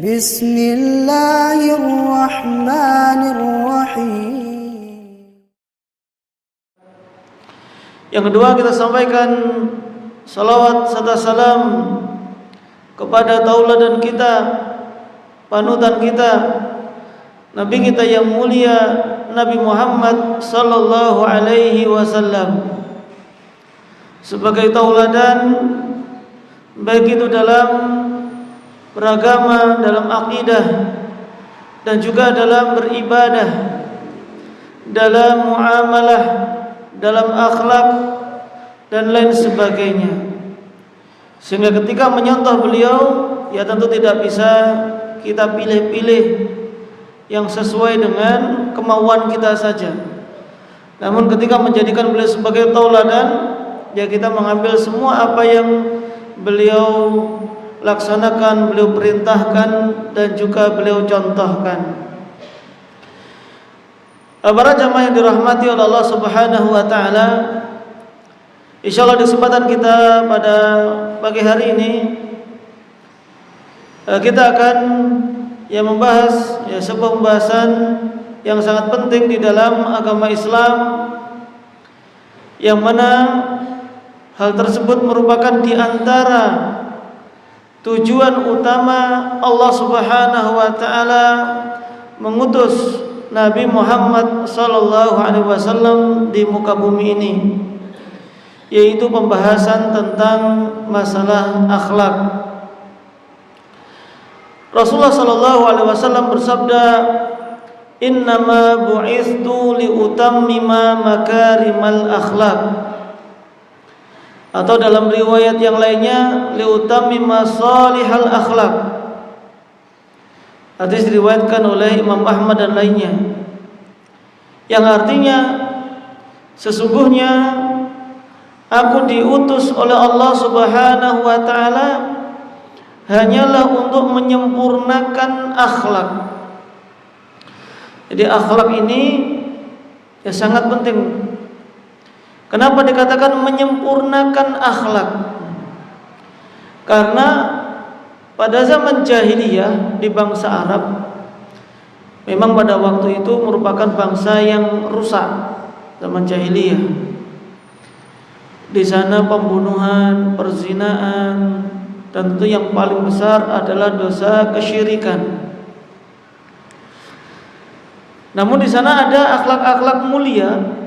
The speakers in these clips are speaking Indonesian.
Bismillahirrahmanirrahim. Yang kedua, kita sampaikan salawat serta salam kepada tauladan kita, panutan kita, Nabi kita yang mulia, Nabi Muhammad sallallahu alaihi wasallam, sebagai tauladan baik itu dalam beragama, dalam akidah, dan juga dalam beribadah, dalam muamalah, dalam akhlak, dan lain sebagainya. Sehingga ketika menyontoh beliau, ya tentu tidak bisa kita pilih-pilih yang sesuai dengan kemauan kita saja. Namun ketika menjadikan beliau sebagai tauladan, ya kita mengambil semua apa yang beliau laksanakan, beliau perintahkan, dan juga beliau contohkan. Para jamaah yang dirahmati oleh Allah Subhanahu wa taala, insyaallah di kesempatan kita pada pagi hari ini kita akan membahas sebuah pembahasan yang sangat penting di dalam agama Islam, yang mana hal tersebut merupakan di antara tujuan utama Allah Subhanahu wa taala mengutus Nabi Muhammad sallallahu alaihi wasallam di muka bumi ini, yaitu pembahasan tentang masalah akhlak. Rasulullah sallallahu alaihi wasallam bersabda, "Innama bu'itstu liutammima makarimal akhlak." Atau dalam riwayat yang lainnya, liutammima salihal akhlak. Hadis diriwayatkan oleh Imam Ahmad dan lainnya, yang artinya sesungguhnya aku diutus oleh Allah Subhanahu wa taala hanyalah untuk menyempurnakan akhlak. Jadi akhlak ini sangat penting. Kenapa dikatakan menyempurnakan akhlak? Karena pada zaman jahiliyah di bangsa Arab, memang pada waktu itu merupakan bangsa yang rusak. Zaman jahiliyah, di sana pembunuhan, perzinaan, dan tentu yang paling besar adalah dosa kesyirikan. Namun di sana ada akhlak-akhlak mulia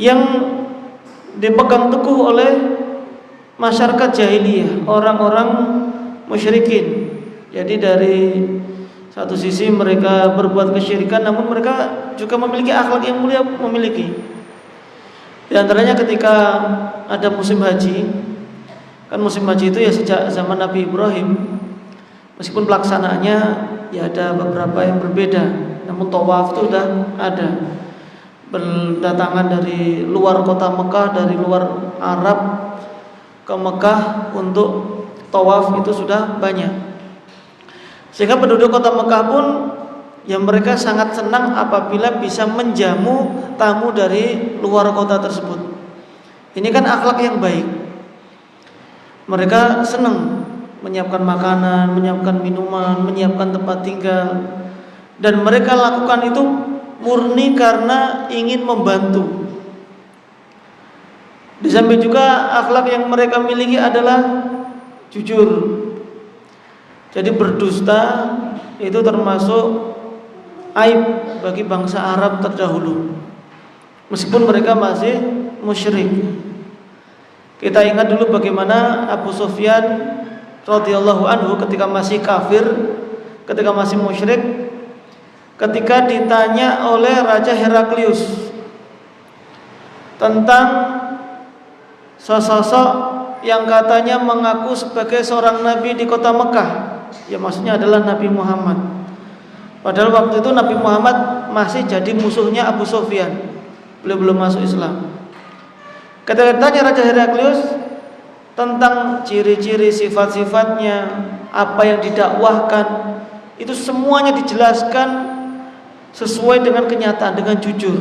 yang dipegang teguh oleh masyarakat jahiliyah, orang-orang musyrikin. Jadi dari satu sisi mereka berbuat kesyirikan, namun mereka juga memiliki akhlak yang mulia, memiliki. Di antaranya ketika ada musim haji, kan musim haji itu ya sejak zaman Nabi Ibrahim, meskipun pelaksanaannya ya ada beberapa yang berbeda, namun tawaf itu sudah ada. Berdatangan dari luar kota Mekah, dari luar Arab ke Mekah untuk tawaf itu sudah banyak. Sehingga penduduk kota Mekah pun yang mereka sangat senang apabila bisa menjamu tamu dari luar kota tersebut. Ini kan akhlak yang baik. Mereka senang menyiapkan makanan, menyiapkan minuman, menyiapkan tempat tinggal, dan mereka lakukan itu murni karena ingin membantu. Di samping juga akhlak yang mereka miliki adalah jujur. Jadi berdusta itu termasuk aib bagi bangsa Arab terdahulu, meskipun mereka masih musyrik. Kita ingat dulu bagaimana Abu Sufyan radhiyallahu anhu ketika masih kafir, ketika masih musyrik, ketika ditanya oleh Raja Heraklius tentang sosok yang katanya mengaku sebagai seorang nabi di kota Mekah, ya maksudnya adalah Nabi Muhammad. Padahal waktu itu Nabi Muhammad masih jadi musuhnya Abu Sufyan, belum masuk Islam. Ketika ditanya Raja Heraklius tentang ciri-ciri sifat-sifatnya, apa yang didakwahkan, itu semuanya dijelaskan sesuai dengan kenyataan, dengan jujur.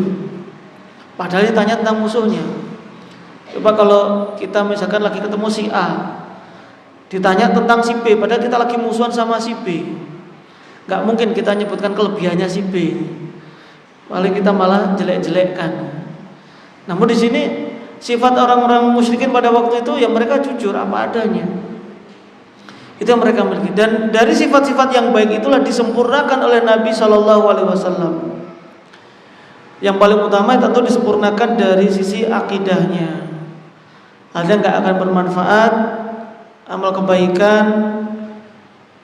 Padahal ditanya tentang musuhnya. Coba kalau kita misalkan lagi ketemu si A, ditanya tentang si B, padahal kita lagi musuhan sama si B, nggak mungkin kita nyebutkan kelebihannya si B, paling kita malah jelek-jelekkan. Namun di sini sifat orang-orang musyrikin pada waktu itu ya mereka jujur apa adanya. Itu yang mereka miliki, dan dari sifat-sifat yang baik itulah disempurnakan oleh Nabi Shallallahu Alaihi Wasallam. Yang paling utama tentu disempurnakan dari sisi akidahnya. Ada nggak akan bermanfaat amal kebaikan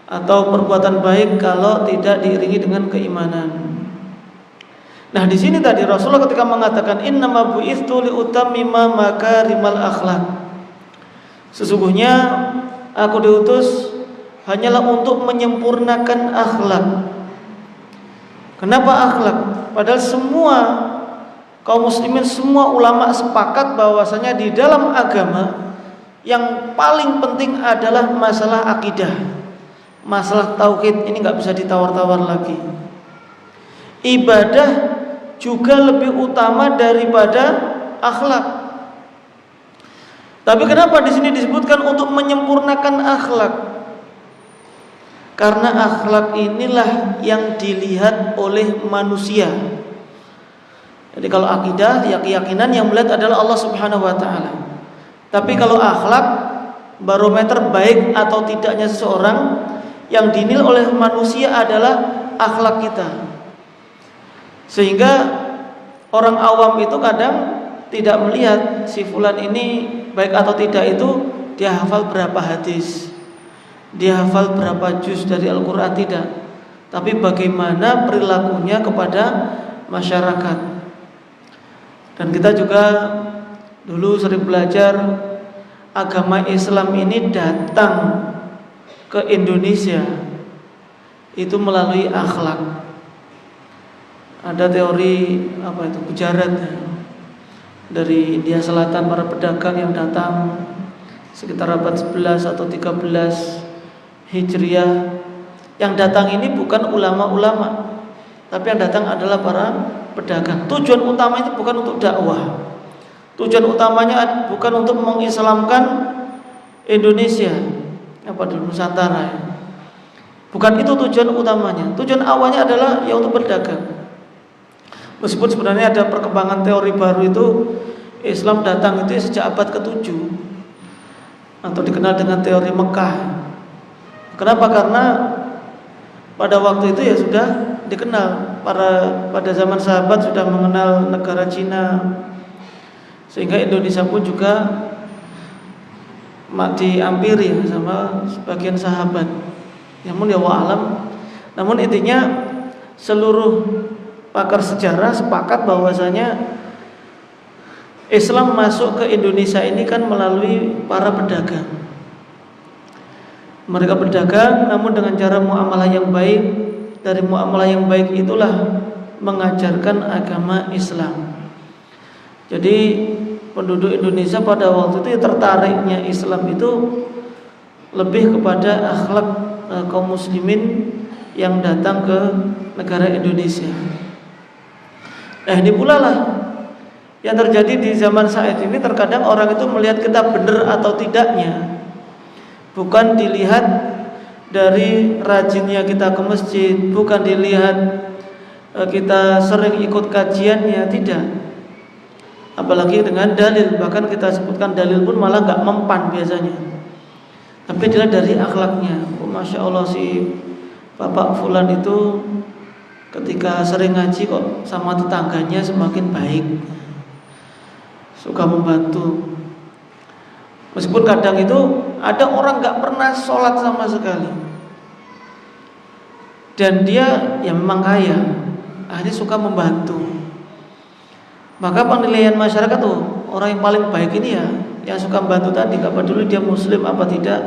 atau perbuatan baik kalau tidak diiringi dengan keimanan. Nah, di sini tadi Rasulullah ketika mengatakan innama bu'itsu liutammima makarimal akhlak. Sesungguhnya aku diutus hanyalah untuk menyempurnakan akhlak. Kenapa akhlak? Padahal semua kaum muslimin, semua ulama sepakat bahwasanya di dalam agama yang paling penting adalah masalah akidah, masalah tauhid. Ini nggak bisa ditawar-tawar lagi. Ibadah juga lebih utama daripada akhlak. Tapi kenapa di sini disebutkan untuk menyempurnakan akhlak? Karena akhlak inilah yang dilihat oleh manusia. Jadi kalau akidah, ya keyakinan yang melihat adalah Allah Subhanahu wa taala. Tapi kalau akhlak, barometer baik atau tidaknya seseorang yang dinilai oleh manusia adalah akhlak kita. Sehingga orang awam itu kadang tidak melihat si fulan ini baik atau tidak itu dia hafal berapa hadis, dia hafal berapa juz dari Al-Quran, tidak. Tapi bagaimana perilakunya kepada masyarakat. Dan kita juga dulu sering belajar agama Islam ini datang ke Indonesia itu melalui akhlak. Ada teori apa itu Gujarat dari India Selatan, para pedagang yang datang sekitar abad 11 atau 13 Hijriah. Yang datang ini bukan ulama-ulama, tapi yang datang adalah para pedagang. Tujuan utama itu bukan untuk dakwah. Tujuan utamanya bukan untuk mengislamkan Indonesia, apa dulu Nusantara ya. Bukan itu tujuan utamanya. Tujuan awalnya adalah ya untuk berdagang. Meskipun sebenarnya ada perkembangan teori baru itu, Islam datang itu sejak abad ke-7 atau dikenal dengan teori Mekah. Kenapa? Karena pada waktu itu ya sudah dikenal, pada zaman sahabat sudah mengenal negara Cina, sehingga Indonesia pun juga diampiri sama sebagian sahabat. Namun ya wa'alam. Namun intinya seluruh pakar sejarah sepakat bahwasanya Islam masuk ke Indonesia ini kan melalui para pedagang. Mereka berdagang namun dengan cara muamalah yang baik. Dari muamalah yang baik itulah mengajarkan agama Islam. Jadi penduduk Indonesia pada waktu itu tertariknya Islam itu lebih kepada akhlak kaum muslimin yang datang ke negara Indonesia. Nah, ini pula lah yang terjadi di zaman saat ini. Terkadang orang itu melihat kita benar atau tidaknya bukan dilihat dari rajinnya kita ke masjid, bukan dilihat kita sering ikut kajiannya, tidak. Apalagi dengan dalil, bahkan kita sebutkan dalil pun malah gak mempan biasanya. Tapi dilihat dari akhlaknya. Oh, Masya Allah si Bapak Fulan itu ketika sering ngaji kok sama tetangganya semakin baik, suka membantu. Meskipun kadang itu ada orang gak pernah sholat sama sekali, dan dia ya memang kaya, akhirnya suka membantu. Maka penilaian masyarakat tuh orang yang paling baik ini ya yang suka membantu tadi, gak peduli dia muslim apa tidak,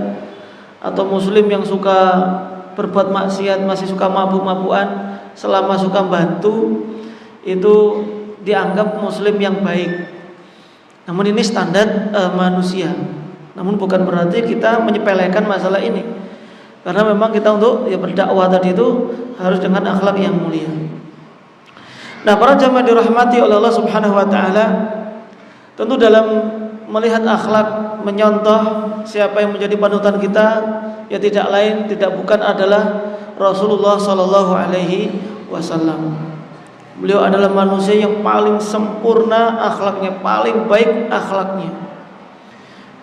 atau muslim yang suka berbuat maksiat masih suka mabuk-mabukan, selama suka membantu itu dianggap muslim yang baik. Namun ini standar manusia. Namun bukan berarti kita menyepelekan masalah ini, karena memang kita untuk ya berdakwah tadi itu harus dengan akhlak yang mulia. Nah, para jamaah dirahmati oleh Allah Subhanahu wa taala, tentu dalam melihat akhlak, menyontoh siapa yang menjadi panutan kita, ya tidak lain, tidak bukan adalah Rasulullah sallallahu alaihi wasallam. Beliau adalah manusia yang paling sempurna akhlaknya, paling baik akhlaknya.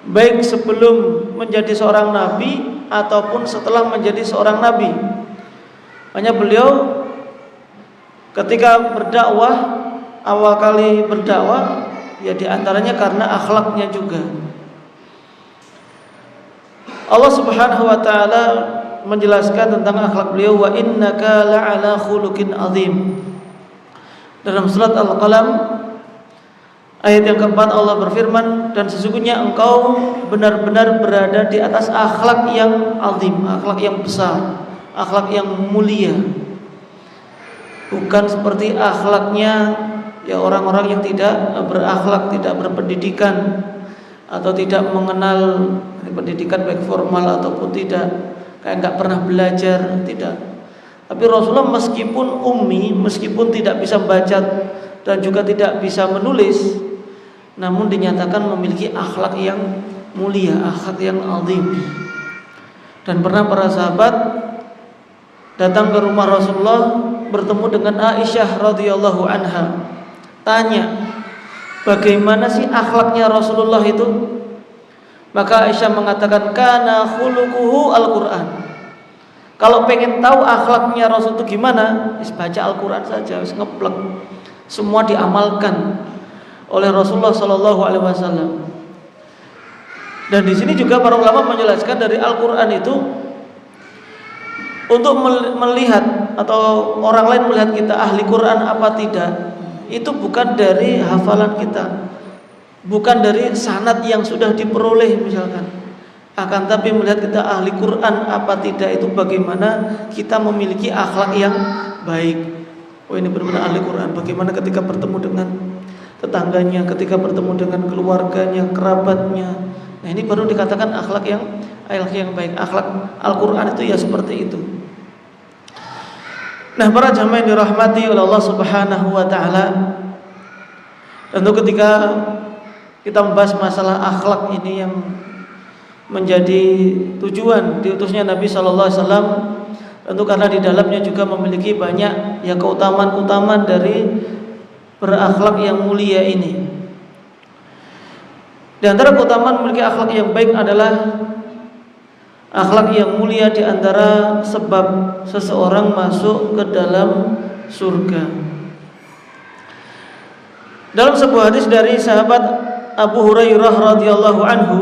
Baik sebelum menjadi seorang nabi ataupun setelah menjadi seorang nabi. Hanya beliau ketika berdakwah, awal kali berdakwah, ya diantaranya karena akhlaknya juga. Allah Subhanahu wa taala menjelaskan tentang akhlak beliau, wa innaka la'ala khuluqin azim. Dalam surat Al-Qalam ayat yang keempat Allah berfirman, dan sesungguhnya engkau benar-benar berada di atas akhlak yang azim, akhlak yang besar, akhlak yang mulia. Bukan seperti akhlaknya ya orang-orang yang tidak berakhlak, tidak berpendidikan, atau tidak mengenal pendidikan baik formal ataupun tidak, kayak nggak pernah belajar, tidak. Tapi Rasulullah meskipun ummi, meskipun tidak bisa baca dan juga tidak bisa menulis, namun dinyatakan memiliki akhlak yang mulia, akhlak yang azim. Dan pernah para sahabat datang ke rumah Rasulullah, bertemu dengan Aisyah radhiyallahu anha, tanya, bagaimana sih akhlaknya Rasulullah itu? Maka Aisyah mengatakan, kana khuluquhu Al-Qur'an. Kalau pengen tahu akhlaknya Rasul itu gimana, baca Al-Qur'an saja, wis ngeplek. Semua diamalkan oleh Rasulullah sallallahu alaihi wasallam. Dan di sini juga para ulama menjelaskan dari Al-Qur'an itu untuk melihat atau orang lain melihat kita ahli Quran apa tidak, itu bukan dari hafalan kita, bukan dari sanad yang sudah diperoleh misalkan, akan tapi melihat kita ahli Quran apa tidak, itu bagaimana kita memiliki akhlak yang baik. Oh, ini benar-benar ahli Quran. Bagaimana ketika bertemu dengan tetangganya, ketika bertemu dengan keluarganya, kerabatnya. Nah, ini baru dikatakan akhlak yang baik. Akhlak Al-Quran itu ya seperti itu. Nah, para jamaah yang dirahmati oleh Allah Subhanahu wa taala, tentu ketika kita membahas masalah akhlak ini yang menjadi tujuan diutusnya Nabi sallallahu alaihi wasallam, tentu karena di dalamnya juga memiliki banyak ya keutamaan-keutamaan dari berakhlak yang mulia ini. Di antara keutamaan memiliki akhlak yang baik adalah akhlak yang mulia di antara sebab seseorang masuk ke dalam surga. Dalam sebuah hadis dari sahabat Abu Hurairah radhiyallahu anhu,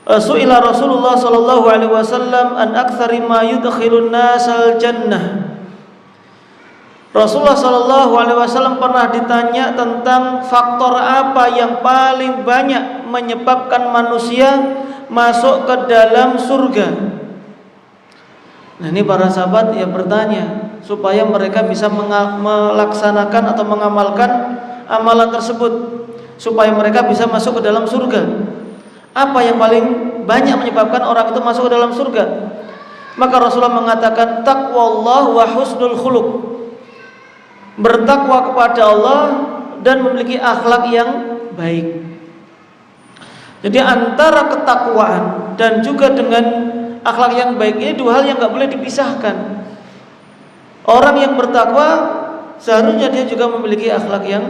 su'ila Rasulullah sallallahu alaihi wasallam an aktsari ma yudkhilun nasal jannah. Rasulullah sallallahu alaihi wasallam pernah ditanya tentang faktor apa yang paling banyak menyebabkan manusia masuk ke dalam surga. Nah, ini para sahabat ya bertanya supaya mereka bisa melaksanakan atau mengamalkan amalan tersebut, supaya mereka bisa masuk ke dalam surga. Apa yang paling banyak menyebabkan orang itu masuk ke dalam surga? Maka Rasulullah mengatakan taqwallah wa husnul khuluq. Bertakwa kepada Allah dan memiliki akhlak yang baik. Jadi antara ketakwaan dan juga dengan akhlak yang baik ini dua hal yang enggak boleh dipisahkan. Orang yang bertakwa seharusnya dia juga memiliki akhlak yang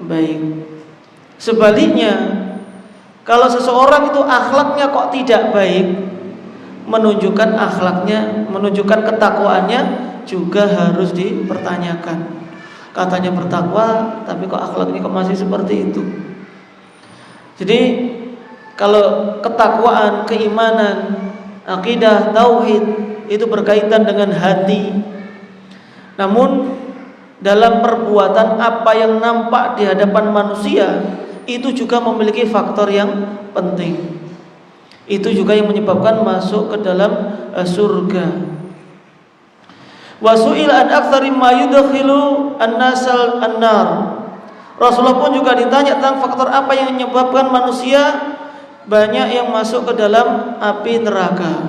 baik. Sebaliknya, kalau seseorang itu akhlaknya kok tidak baik, menunjukkan akhlaknya, menunjukkan ketakwaannya juga harus dipertanyakan. Katanya bertakwa, tapi kok akhlaknya kok masih seperti itu. Jadi kalau ketakwaan, keimanan, akidah, tauhid itu berkaitan dengan hati. Namun dalam perbuatan apa yang nampak di hadapan manusia itu juga memiliki faktor yang penting. Itu juga yang menyebabkan masuk ke dalam surga. Wa su'ila an aktsari ma yudkhilu an-nasal an-nar. Rasulullah pun juga ditanya tentang faktor apa yang menyebabkan manusia banyak yang masuk ke dalam api neraka.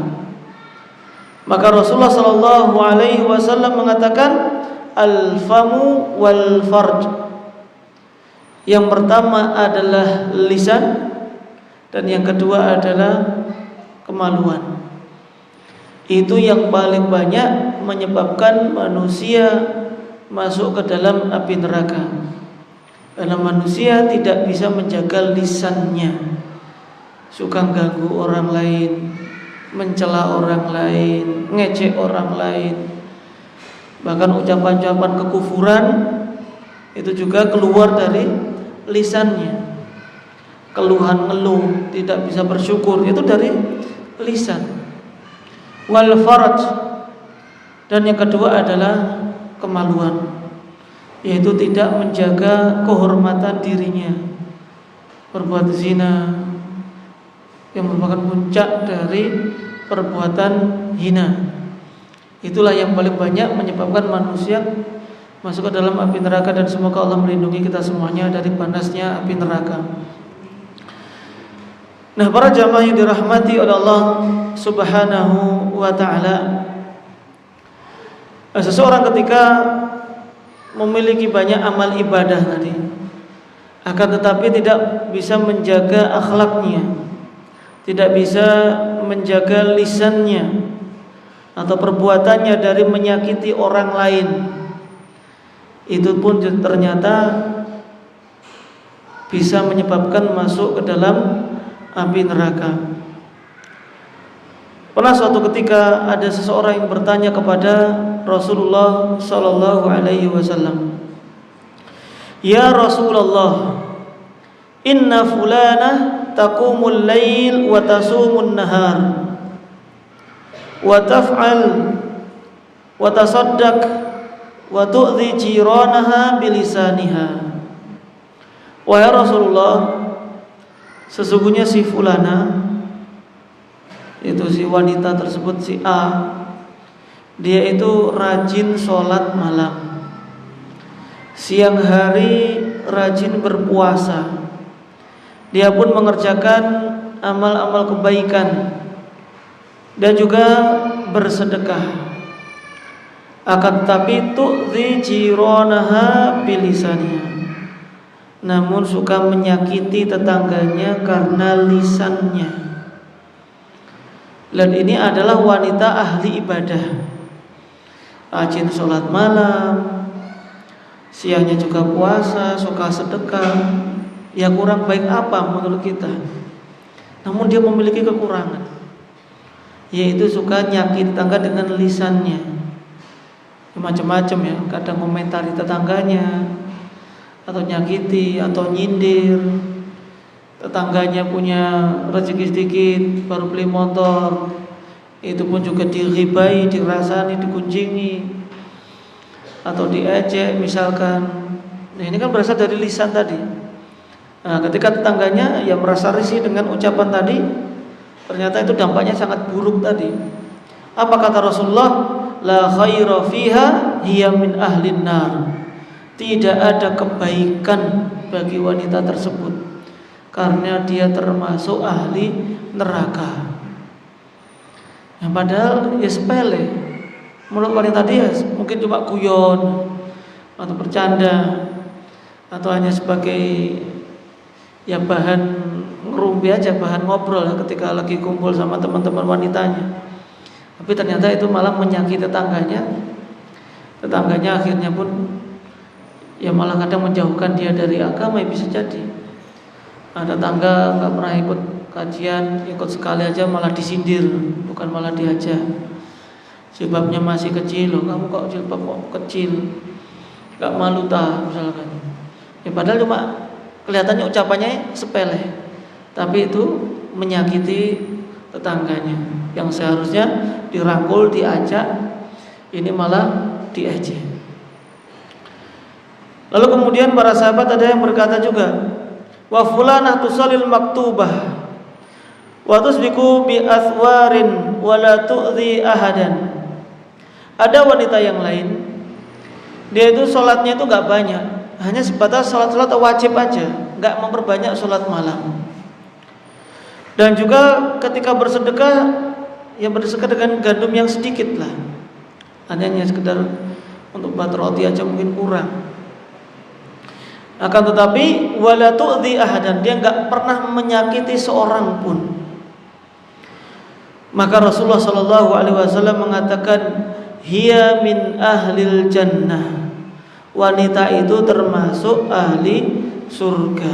Maka Rasulullah sallallahu alaihi wasallam mengatakan al-famu wal farj. Yang pertama adalah lisan, dan yang kedua adalah kemaluan. Itu yang paling banyak menyebabkan manusia masuk ke dalam api neraka. Karena manusia tidak bisa menjaga lisannya, suka ganggu orang lain, mencela orang lain, ngejek orang lain. Bahkan ucapan-ucapan kekufuran itu juga keluar dari lisannya. Keluhan ngeluh, tidak bisa bersyukur, itu dari lisan. Wal faraj, dan yang kedua adalah kemaluan, yaitu tidak menjaga kehormatan dirinya, berbuat zina yang merupakan puncak dari perbuatan hina. Itulah yang paling banyak menyebabkan manusia masuk ke dalam api neraka, dan semoga Allah melindungi kita semuanya dari panasnya api neraka. Nah, para jamaah yang dirahmati oleh Allah Subhanahu wa ta'ala, seseorang ketika memiliki banyak amal ibadah tadi, akan tetapi tidak bisa menjaga akhlaknya, tidak bisa menjaga lisannya atau perbuatannya dari menyakiti orang lain, itu pun ternyata bisa menyebabkan masuk ke dalam api neraka. Pernah suatu ketika ada seseorang yang bertanya kepada Rasulullah sallallahu alaihi wasallam, "Ya Rasulullah, inna fulana taqumul lail wa tasumun nahar wa taf'al wa tasaddaq wa tu'dhi jiranaha bilisaniha." Wahai Rasulullah, sesungguhnya si fulana, itu si wanita tersebut, si A, dia itu rajin sholat malam, siang hari rajin berpuasa, dia pun mengerjakan amal-amal kebaikan dan juga bersedekah. Akan tetapi tu'dhi jiranaha bilisaniha, namun suka menyakiti tetangganya karena lisannya. Dan ini adalah wanita ahli ibadah, rajin sholat malam, siangnya juga puasa, suka sedekah. Ya kurang baik apa menurut kita? Namun dia memiliki kekurangan, yaitu suka nyakiti tetangga dengan lisannya. Macam-macam ya, kadang komentari tetangganya, atau nyakiti, atau nyindir. Tetangganya punya rezeki sedikit, baru beli motor, itu pun juga diribai, dirasani, digunjingi, atau diejek misalkan. Nah, ini kan berasal dari lisan tadi. Nah, ketika tetangganya yang merasa risih dengan ucapan tadi, ternyata itu dampaknya sangat buruk tadi. Apa kata Rasulullah? La khaira fiha hiya min ahlin nar. Tidak ada kebaikan bagi wanita tersebut, karena dia termasuk ahli neraka. Yang padahal ya sepele menurut wanita dia, mungkin cuma guyon atau bercanda, atau hanya sebagai ya bahan ngerumpi aja, bahan ngobrol ketika lagi kumpul sama teman-teman wanitanya. Tapi ternyata itu malah menyakiti tetangganya. Tetangganya akhirnya pun ya malah kadang menjauhkan dia dari agama, ya bisa jadi. Ada tetangga nggak pernah ikut kajian, ikut sekali aja malah disindir, bukan malah diajak. Jilbabnya masih kecil, loh kamu kok jilbab kok kecil, nggak malu tah misalkan. Ya padahal cuma kelihatannya ucapannya sepele, tapi itu menyakiti tetangganya yang seharusnya dirangkul, diajak, ini malah diejek. Lalu kemudian para sahabat ada yang berkata juga, wa fulanah tusallil maktubah wa tusbiku bi athwarin wa la tu'dhi ahadan. Ada wanita yang lain, dia itu sholatnya itu gak banyak, hanya sebatas sholat-sholat wajib aja, gak memperbanyak sholat malam. Dan juga ketika bersedekah, ya bersedekah dengan gandum yang sedikit lah, hanya sekedar untuk buat roti aja mungkin kurang. Akan tetapi wala tu'dhi ahadan, dia enggak pernah menyakiti seorang pun. Maka Rasulullah sallallahu alaihi wasallam mengatakan, hiya min ahlil jannah. Wanita itu termasuk ahli surga.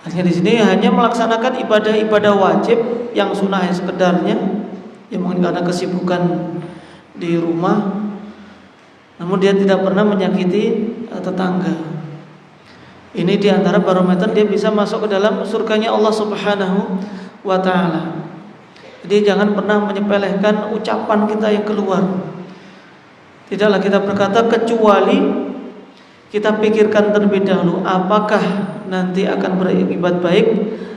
Artinya di sini hanya melaksanakan ibadah-ibadah wajib yang sunnah yang sekedarnya, yang mungkin karena kesibukan di rumah, namun dia tidak pernah menyakiti tetangga. Ini diantara barometer dia bisa masuk ke dalam surganya Allah Subhanahu wa ta'ala. Jadi jangan pernah menyepelekan ucapan kita yang keluar. Tidaklah kita berkata kecuali kita pikirkan terlebih dahulu apakah nanti akan berakibat baik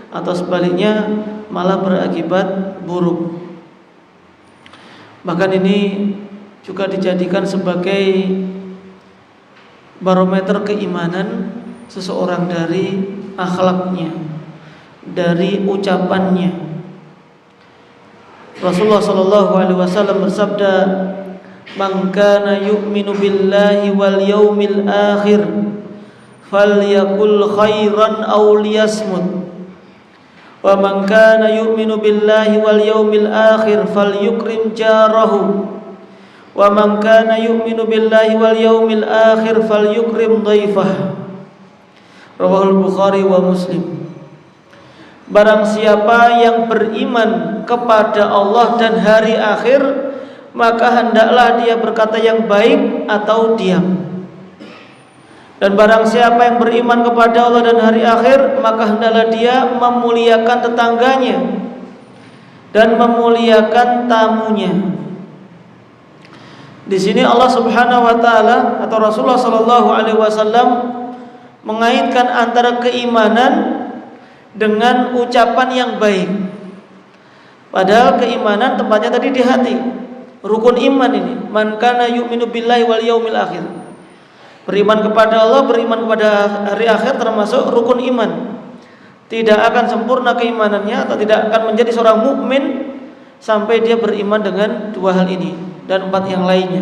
atau sebaliknya malah berakibat buruk. Bahkan ini juga dijadikan sebagai barometer keimanan seseorang dari akhlaknya, dari ucapannya. Rasulullah sallallahu alaihi wasallam bersabda, "Man kana yu'minu billahi wal yaumil akhir falyakul khairan aw liyasmut. Wa man kana yu'minu billahi wal yaumil akhir falyukrim jarahu. Wa man kana yu'minu billahi wal yaumil akhir falyukrim dhaifah." Rawahul Bukhari wa Muslim. Barang siapa yang beriman kepada Allah dan hari akhir, maka hendaklah dia berkata yang baik atau diam. Dan barang siapa yang beriman kepada Allah dan hari akhir, maka hendaklah dia memuliakan tetangganya dan memuliakan tamunya. Di sini Allah Subhanahu wa taala atau Rasulullah sallallahu alaihi wasallam mengaitkan antara keimanan dengan ucapan yang baik. Padahal keimanan tempatnya tadi di hati. Rukun iman ini, man kana yu'minu billahi wal yaumil akhir. Beriman kepada Allah, beriman kepada hari akhir termasuk rukun iman. Tidak akan sempurna keimanannya atau tidak akan menjadi seorang mukmin sampai dia beriman dengan dua hal ini dan empat yang lainnya.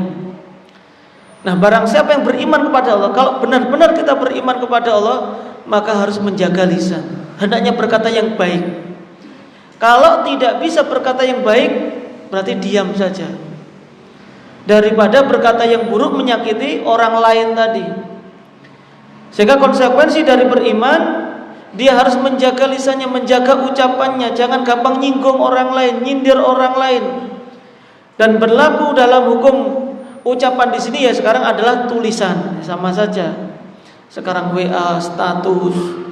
Nah, barang siapa yang beriman kepada Allah, kalau benar-benar kita beriman kepada Allah, maka harus menjaga lisan. Hendaknya berkata yang baik. Kalau tidak bisa berkata yang baik, berarti diam saja. Daripada berkata yang buruk menyakiti orang lain tadi. Sehingga konsekuensi dari beriman, dia harus menjaga lisannya, menjaga ucapannya, jangan gampang nyinggung orang lain, nyindir orang lain. Dan berlaku dalam hukum ucapan di sini ya sekarang adalah tulisan, sama saja. Sekarang WA, status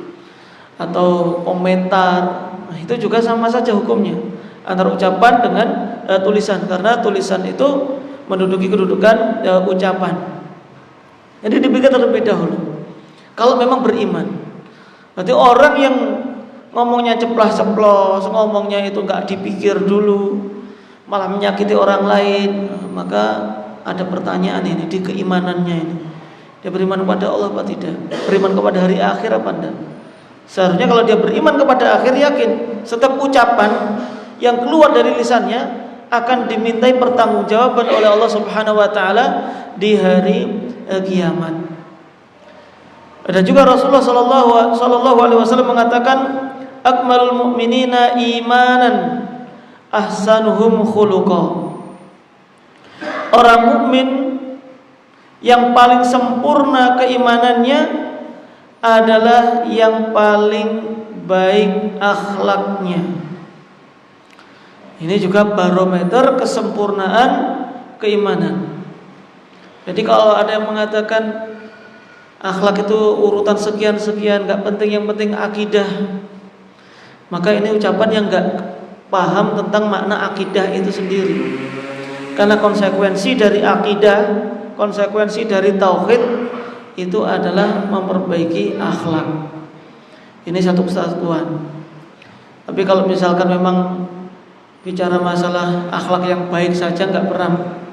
atau komentar, nah, itu juga sama saja hukumnya antara ucapan dengan tulisan, karena tulisan itu menduduki kedudukan ucapan. Jadi dipikir terlebih dahulu. Kalau memang beriman, berarti orang yang ngomongnya ceplas-ceplos, ngomongnya itu enggak dipikir dulu, malah menyakiti orang lain, maka ada pertanyaan ini di keimanannya ini. Dia beriman kepada Allah apa tidak? Beriman kepada hari akhir apa tidak? Seharusnya kalau dia beriman kepada akhir, yakin setiap ucapan yang keluar dari lisannya akan dimintai pertanggungjawaban oleh Allah Subhanahu wa taala di hari kiamat. Ada juga Rasulullah sallallahu alaihi wasallam mengatakan, akmalul mu'minina imanan ahsanuhum khuluqa. Orang mukmin yang paling sempurna keimanannya adalah yang paling baik akhlaknya. Ini juga barometer kesempurnaan keimanan. Jadi kalau ada yang mengatakan akhlak itu urutan sekian-sekian, gak penting, yang penting akidah, maka ini ucapan yang gak paham tentang makna akidah itu sendiri. Karena konsekuensi dari akidah, konsekuensi dari tauhid itu adalah memperbaiki akhlak. Ini satu kesatuan. Tapi kalau misalkan memang bicara masalah akhlak yang baik saja, nggak pernah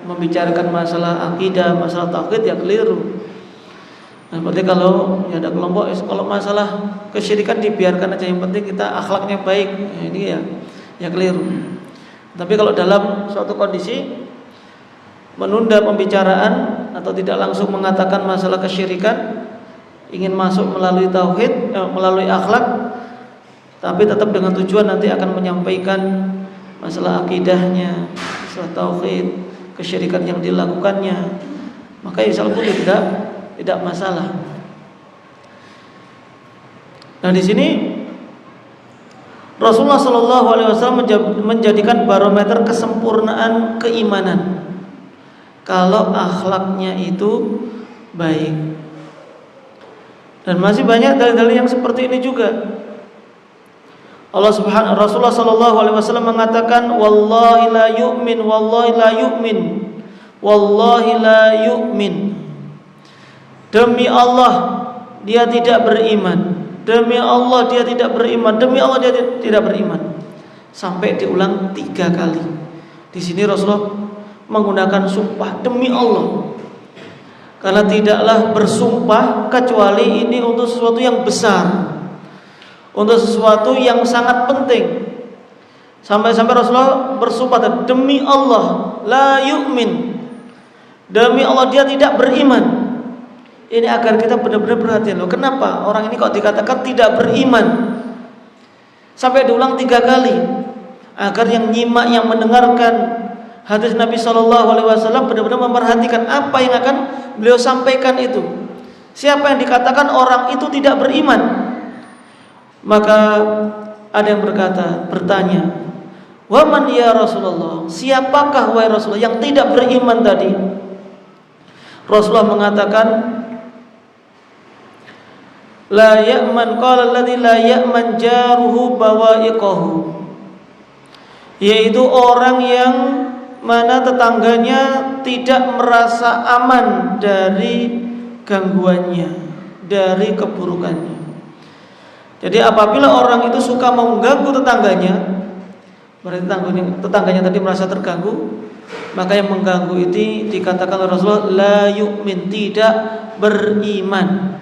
membicarakan masalah akidah, masalah tauhid, ya keliru. Nah, berarti kalau ya ada kelompok, kalau masalah kesyirikan dibiarkan aja, yang penting kita akhlaknya baik. Nah, ini ya keliru. Tapi kalau dalam suatu kondisi menunda pembicaraan atau tidak langsung mengatakan masalah kesyirikan, ingin masuk melalui tauhid, melalui akhlak, tapi tetap dengan tujuan nanti akan menyampaikan masalah akidahnya, masalah tauhid, kesyirikan yang dilakukannya, maka insya Allah tidak masalah. Nah, di sini Rasulullah Shallallahu Alaihi Wasallam menjadikan barometer kesempurnaan keimanan kalau akhlaknya itu baik. Dan masih banyak dalil-dalil yang seperti ini juga. Rasulullah Shallallahu Alaihi Wasallam mengatakan, wallahi la yu'min, wallahi la yu'min, wallahi la yu'min. Demi Allah dia tidak beriman. Demi Allah dia tidak beriman. Demi Allah dia tidak beriman. Sampai diulang 3 kali. Di sini Rasulullah menggunakan sumpah demi Allah. Karena tidaklah bersumpah kecuali ini untuk sesuatu yang besar, untuk sesuatu yang sangat penting. Sampai-sampai Rasulullah bersumpah demi Allah la yu'min. Demi Allah dia tidak beriman. Ini agar kita benar-benar perhatian loh. Kenapa orang ini kok dikatakan tidak beriman? Sampai diulang 3 kali. Agar yang nyimak, yang mendengarkan hadis Nabi SAW benar-benar memperhatikan apa yang akan beliau sampaikan itu. Siapa yang dikatakan orang itu tidak beriman? Maka ada yang bertanya, "Waman ya Rasulullah? Siapakah wahai Rasulullah yang tidak beriman tadi?" Rasulullah mengatakan, la ya'man, qala alladzi la ya'man jaruhu bawa'iqahu, yaitu orang yang mana tetangganya tidak merasa aman dari gangguannya, dari keburukannya. Jadi apabila orang itu suka mengganggu tetangganya, berarti tetangganya tadi merasa terganggu, maka yang mengganggu itu dikatakan oleh Rasulullah la yu'min, tidak beriman.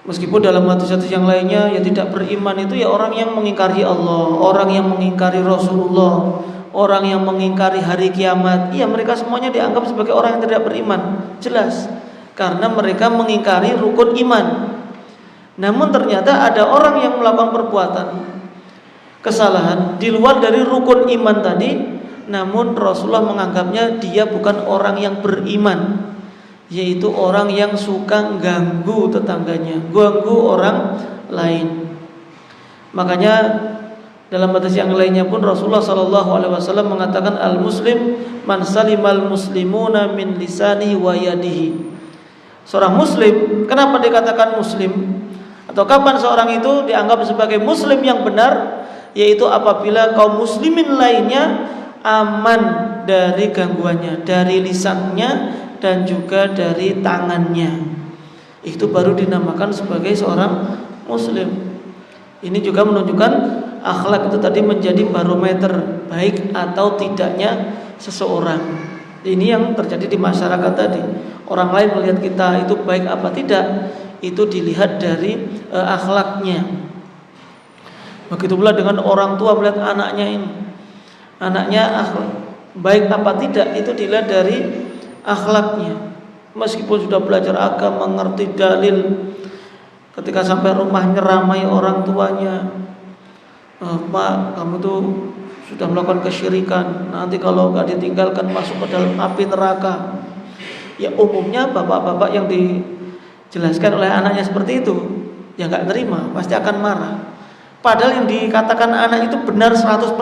Meskipun dalam hadis-hadis yang lainnya ya tidak beriman itu ya orang yang mengingkari Allah, orang yang mengingkari Rasulullah, orang yang mengingkari hari kiamat. Iya, mereka semuanya dianggap sebagai orang yang tidak beriman. Jelas, karena mereka mengingkari rukun iman. Namun ternyata ada orang yang melakukan perbuatan kesalahan di luar dari rukun iman tadi, namun Rasulullah menganggapnya dia bukan orang yang beriman, yaitu orang yang suka ganggu tetangganya, ganggu orang lain. Makanya dalam hadis yang lainnya pun Rasulullah SAW mengatakan al-muslim man salimal muslimuna min lisani wa yadihi. Seorang muslim, kenapa dikatakan muslim? Atau kapan seorang itu dianggap sebagai muslim yang benar? Yaitu apabila kaum muslimin lainnya aman dari gangguannya, dari lisannya dan juga dari tangannya. Itu baru dinamakan sebagai seorang muslim. Ini juga menunjukkan akhlak itu tadi menjadi barometer baik atau tidaknya seseorang. Ini yang terjadi di masyarakat tadi. Orang lain melihat kita itu baik apa tidak, itu dilihat dari akhlaknya. Begitu pula dengan orang tua melihat anaknya ini, anaknya baik apa tidak, itu dilihat dari akhlaknya. Meskipun sudah belajar agama, mengerti dalil, ketika sampai rumah nyeramai orang tuanya, Pak, kamu tuh sudah melakukan kesyirikan, nanti kalau gak ditinggalkan masuk ke dalam api neraka. Ya umumnya bapak-bapak yang dijelaskan oleh anaknya seperti itu, ya gak nerima, pasti akan marah. Padahal yang dikatakan anak itu benar 100%.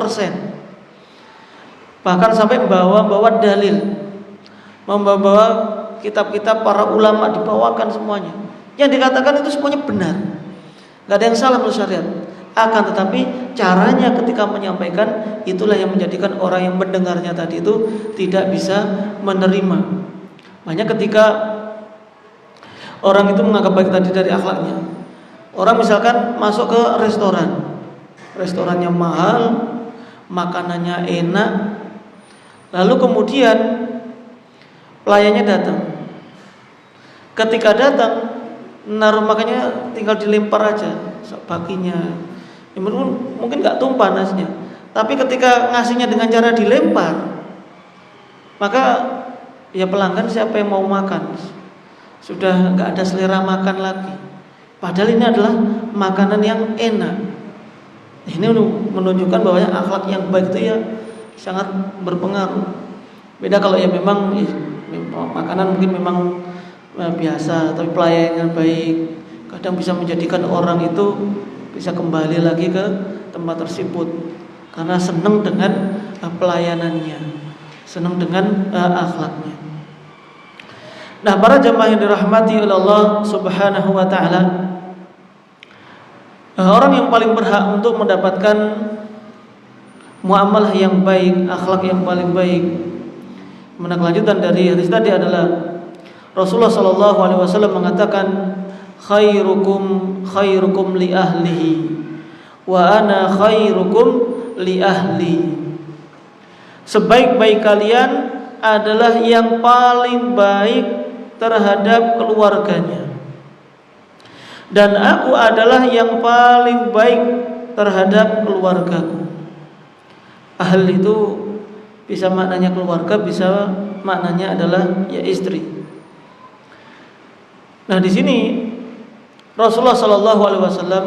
Bahkan sampai bawa dalil, membawa kitab-kitab para ulama, dibawakan semuanya. Yang dikatakan itu semuanya benar, gak ada yang salah menurut syariat. Akan tetapi caranya ketika menyampaikan, itulah yang menjadikan orang yang mendengarnya tadi itu tidak bisa menerima. Makanya ketika orang itu menganggap baik tadi dari akhlaknya, orang misalkan masuk ke restorannya mahal, makanannya enak, lalu kemudian pelayannya datang. Ketika datang, naruh makannya tinggal dilempar aja baginya. Ya, mungkin nggak tumpah nasinya. Tapi ketika ngasihnya dengan cara dilempar, maka ya pelanggan siapa yang mau makan? sudah nggak ada selera makan lagi. Padahal ini adalah makanan yang enak. Ini menunjukkan bahwa akhlak yang baik itu ya sangat berpengaruh. Beda kalau ya memang makanan mungkin memang biasa, tapi pelayanan baik kadang bisa menjadikan orang itu bisa kembali lagi ke tempat tersebut karena senang dengan pelayanannya, senang dengan akhlaknya. Nah, para jamaah yang dirahmati oleh Allah Subhanahu wa taala, orang yang paling berhak untuk mendapatkan muamalah yang baik, akhlak yang paling baik. Kelanjutan dari hadis tadi adalah Rasulullah sallallahu alaihi wasallam mengatakan, khairukum li ahlihi wa ana khairukum li ahli. Sebaik-baik kalian adalah yang paling baik terhadap keluarganya, dan aku adalah yang paling baik terhadap keluargaku. Ahli itu bisa maknanya keluarga, bisa maknanya adalah ya istri. Nah, di sini Rasulullah Shallallahu Alaihi Wasallam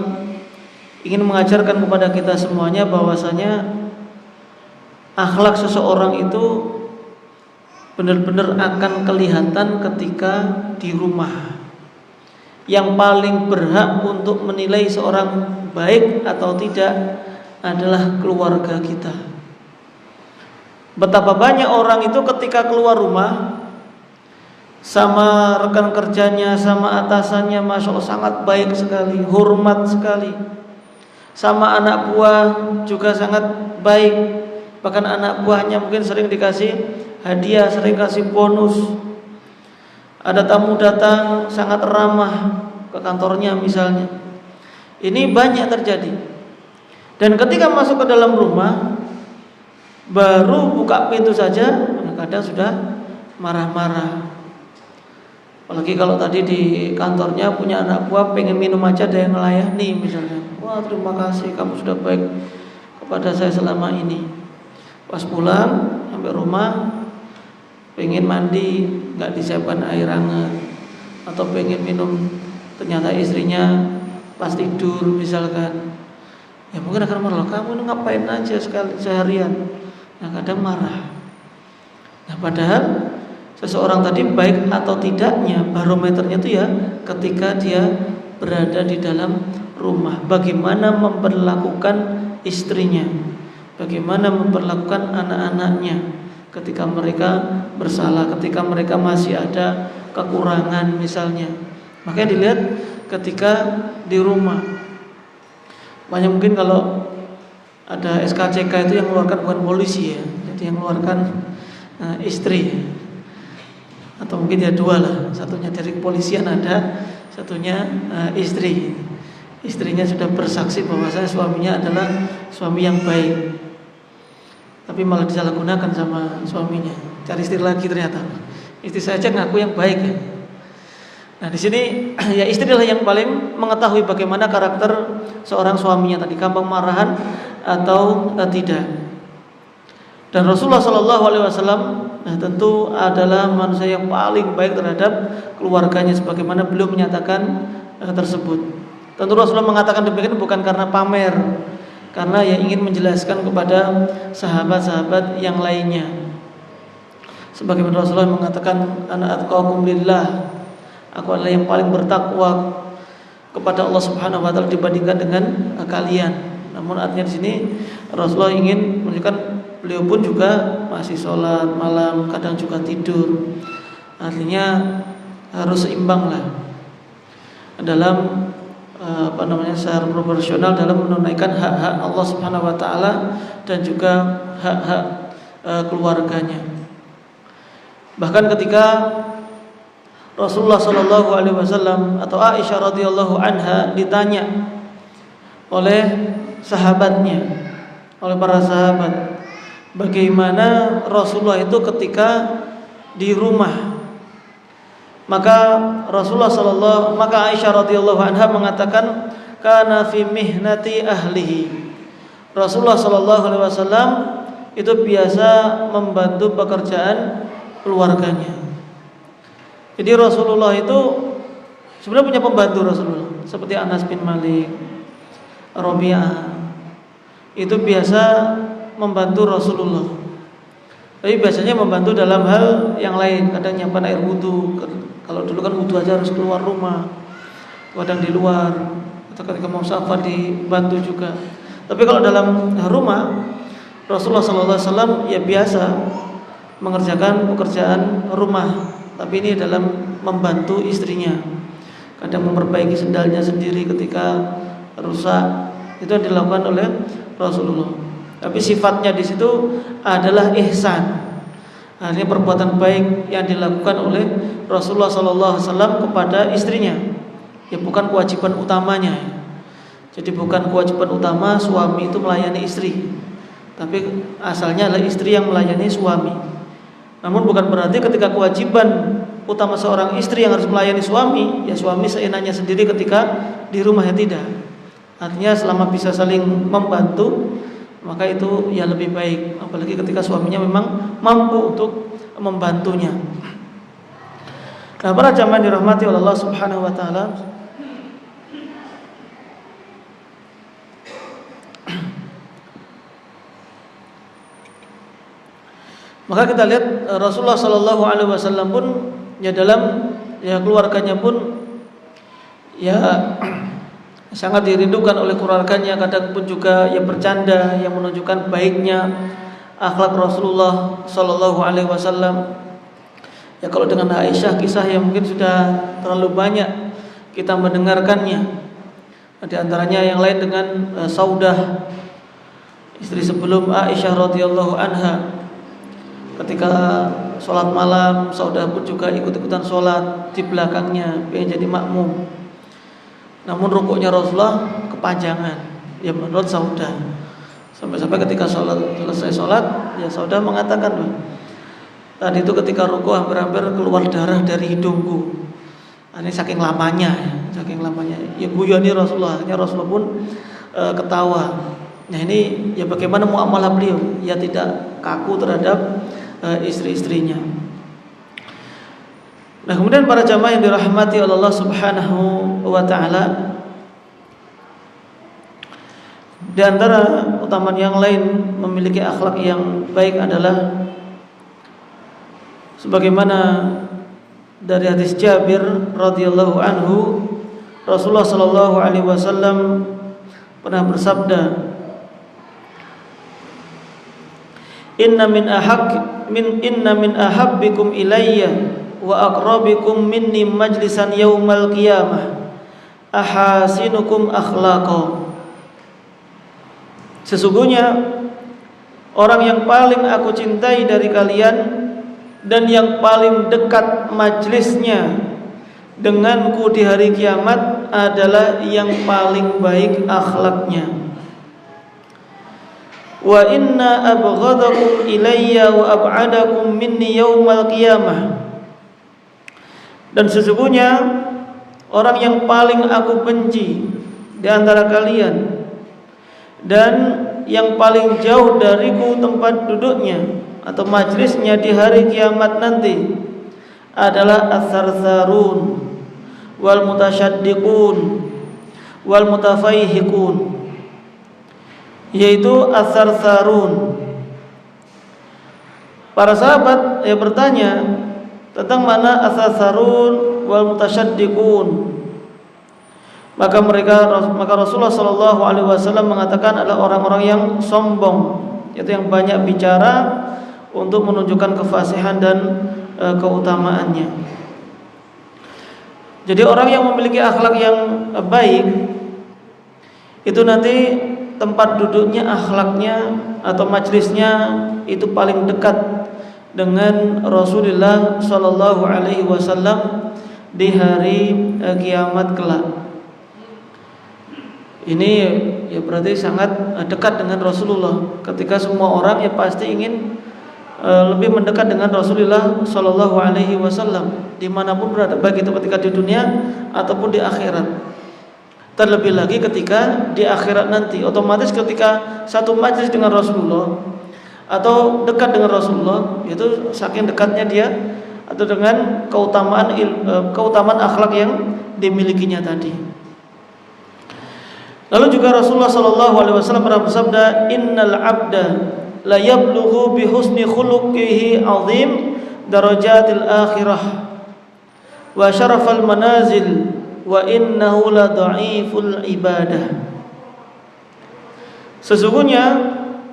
ingin mengajarkan kepada kita semuanya bahwasanya akhlak seseorang itu benar-benar akan kelihatan ketika di rumah. Yang paling berhak untuk menilai seorang baik atau tidak adalah keluarga kita. Betapa banyak orang itu ketika keluar rumah sama rekan kerjanya, sama atasannya, masya Allah sangat baik sekali, hormat sekali. Sama anak buah juga sangat baik. Bahkan anak buahnya mungkin sering dikasih hadiah, sering kasih bonus. Ada tamu datang sangat ramah ke kantornya misalnya. Ini banyak terjadi. Dan ketika masuk ke dalam rumah, baru buka pintu saja kadang sudah marah-marah. Apalagi kalau tadi di kantornya punya anak buah pengen minum aja ada yang ngelayani misalnya. Wah, terima kasih kamu sudah baik kepada saya selama ini. Pas pulang sampai rumah pengen mandi nggak disiapkan air hangat, atau pengen minum ternyata istrinya pas tidur misalkan. Ya mungkin akan marah, kamu ini ngapain aja sekali seharian. Nah, kadang marah. Nah, padahal seseorang tadi baik atau tidaknya barometernya itu ya ketika dia berada di dalam rumah, bagaimana memperlakukan istrinya, bagaimana memperlakukan anak-anaknya ketika mereka bersalah, ketika mereka masih ada kekurangan misalnya. Makanya dilihat ketika di rumah. Banyak mungkin kalau ada SKCK itu yang mengeluarkan bukan polisi ya, jadi yang mengeluarkan istri. Atau mungkin ya dua lah, satunya dari kepolisian ada, satunya istri. Istrinya sudah bersaksi bahwasanya suaminya adalah suami yang baik, tapi malah disalahgunakan sama suaminya, cari istri lagi ternyata. Istri saja ngaku yang baik ya. Nah, di sini ya istri adalah yang paling mengetahui bagaimana karakter seorang suaminya tadi, gampang marahan atau tidak. Dan Rasulullah Shallallahu Alaihi Wasallam tentu adalah manusia yang paling baik terhadap keluarganya, sebagaimana beliau menyatakan tersebut. Tentu Rasulullah mengatakan demikian bukan karena pamer, karena ya ingin menjelaskan kepada sahabat-sahabat yang lainnya. Sebagaimana Rasulullah mengatakan, ana atqakum lillah, aku adalah yang paling bertakwa kepada Allah Subhanahu wa taala dibandingkan dengan kalian. Namun artinya di sini Rasulullah ingin menunjukkan beliau pun juga masih sholat malam, kadang juga tidur. Artinya harus seimbang lah dalam secara proporsional dalam menunaikan hak-hak Allah Subhanahu wa taala dan juga hak-hak keluarganya. Bahkan ketika Rasulullah Shallallahu Alaihi Wasallam atau Aisyah radhiyallahu anha ditanya oleh sahabatnya, oleh para sahabat, bagaimana Rasulullah itu ketika di rumah. Maka Aisyah radhiyallahu anha mengatakan, kana fi mihnati ahlihi. Rasulullah sallallahu alaihi wasallam itu biasa membantu pekerjaan keluarganya. Jadi Rasulullah itu sebenarnya punya pembantu Rasulullah, seperti Anas bin Malik, Rabi'ah. Itu biasa membantu Rasulullah. Tapi biasanya membantu dalam hal yang lain, kadang nyimpan air wudu. Kalau dulu kan wudu aja harus keluar rumah, kadang di luar, atau ketika mau safar dibantu juga. Tapi kalau dalam rumah, Rasulullah SAW ya biasa mengerjakan pekerjaan rumah. Tapi ini dalam membantu istrinya. Kadang memperbaiki sendalnya sendiri ketika rusak, itu yang dilakukan oleh Rasulullah. Tapi sifatnya di situ adalah ihsan. Artinya perbuatan baik yang dilakukan oleh Rasulullah SAW kepada istrinya. Ya bukan kewajiban utamanya. Jadi bukan kewajiban utama suami itu melayani istri, tapi asalnya adalah istri yang melayani suami. Namun bukan berarti ketika kewajiban utama seorang istri yang harus melayani suami, ya suami seenaknya sendiri ketika di rumah, ya tidak. Artinya selama bisa saling membantu, maka itu ya lebih baik. Apalagi ketika suaminya memang mampu untuk membantunya. Nah, para jamaah dirahmati oleh Allah Subhanahu wa taala, maka kita lihat Rasulullah Sallallahu Alaihi Wasallam pun ya dalam ya keluarganya pun ya sangat dirindukan oleh keluarganya. Kadang pun juga ya bercanda yang menunjukkan baiknya akhlak Rasulullah Sallallahu Alaihi Wasallam. Ya kalau dengan Aisyah kisah yang mungkin sudah terlalu banyak kita mendengarkannya. Di antaranya yang lain dengan Saudah, istri sebelum Aisyah radhiyallahu anha. Ketika sholat malam, Saudah pun juga ikut-ikutan sholat di belakangnya, pengen jadi makmum. Namun rukuknya Rasulullah kepanjangan, ya menurut Saudah. Sampai-sampai ketika selesai sholat, ya Saudah mengatakan, tadi itu ketika rukuk hampir-hampir keluar darah dari hidungku. Ini saking lamanya, saking lamanya. Ya guyoni Rasulullah, akhirnya Rasulullah pun ketawa. Nah ini ya bagaimana muamalah beliau? Ya tidak kaku terhadap istri-istrinya. Nah, kemudian para jamaah yang dirahmati oleh Allah Subhanahu wa taala, di antara utamaan yang lain memiliki akhlak yang baik adalah sebagaimana dari hadis Jabir radhiyallahu anhu, Rasulullah sallallahu alaihi wasallam pernah bersabda, Inna min ahabbikum ilayya wa aqrabikum minni majlisan yaumal qiyamah ahasinukum akhlaqa. Sesungguhnya orang yang paling aku cintai dari kalian dan yang paling dekat majlisnya denganku di hari kiamat adalah yang paling baik akhlaknya. Wa inna abghadakum ilayya wa ab'adakum minni yaumal qiyamah. Dan sesungguhnya orang yang paling aku benci di antara kalian dan yang paling jauh dariku tempat duduknya atau majlisnya di hari kiamat nanti adalah as-sarsarun wal mutasyaddiqun wal mutafaihiqun, yaitu as-sarsarun. Para sahabat bertanya tentang mana as-sarsarun wal mutasyaddiqun. Maka Rasulullah sallallahu alaihi wasallam mengatakan adalah orang-orang yang sombong, yaitu yang banyak bicara untuk menunjukkan kefasihan dan keutamaannya. Jadi orang yang memiliki akhlak yang baik itu nanti tempat duduknya, akhlaknya atau majlisnya itu paling dekat dengan Rasulullah Sallallahu Alaihi Wasallam di hari kiamat kelak. Ini ya berarti sangat dekat dengan Rasulullah. Ketika semua orang ya pasti ingin lebih mendekat dengan Rasulullah Sallallahu Alaihi Wasallam dimanapun berada, baik itu ketika di dunia ataupun di akhirat. Terlebih lagi ketika di akhirat nanti, otomatis ketika satu majlis dengan Rasulullah atau dekat dengan Rasulullah, itu saking dekatnya dia atau dengan keutamaan akhlak yang dimilikinya tadi. Lalu juga Rasulullah sallallahu alaihi wasallam pernah bersabda, "Innal 'abda la yablughu bi husni khuluqihi 'azim darajatil akhirah wa syarafal manazil wa innahu la dha'iful ibadah." Sesungguhnya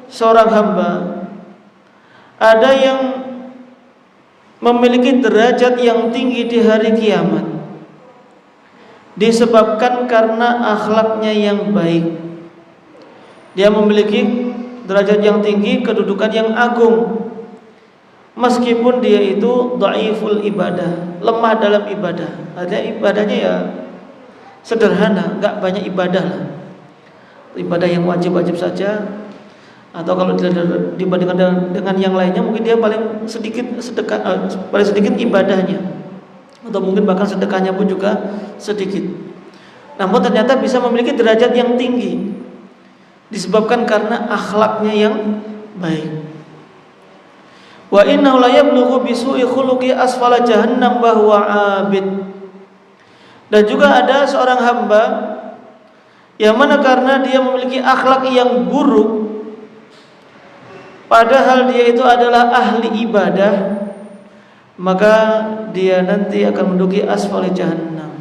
seorang hamba ada yang memiliki derajat yang tinggi di hari kiamat disebabkan karena akhlaknya yang baik. Dia memiliki derajat yang tinggi, kedudukan yang agung, meskipun dia itu dhaiful ibadah, lemah dalam ibadah. Ada ibadahnya ya sederhana, enggak banyak ibadah lah. Ibadah yang wajib-wajib saja, atau kalau dibandingkan dengan yang lainnya mungkin dia paling sedikit sedekah, paling sedikit ibadahnya, atau mungkin bahkan sedekahnya pun juga sedikit. Namun ternyata bisa memiliki derajat yang tinggi disebabkan karena akhlaknya yang baik. Wa innahu la yablughu bi su'i khuluqi asfala jahannam wa huwa 'abid. Dan juga ada seorang hamba yang mana karena dia memiliki akhlak yang buruk, padahal dia itu adalah ahli ibadah, maka dia nanti akan menduduki asfali jahannam,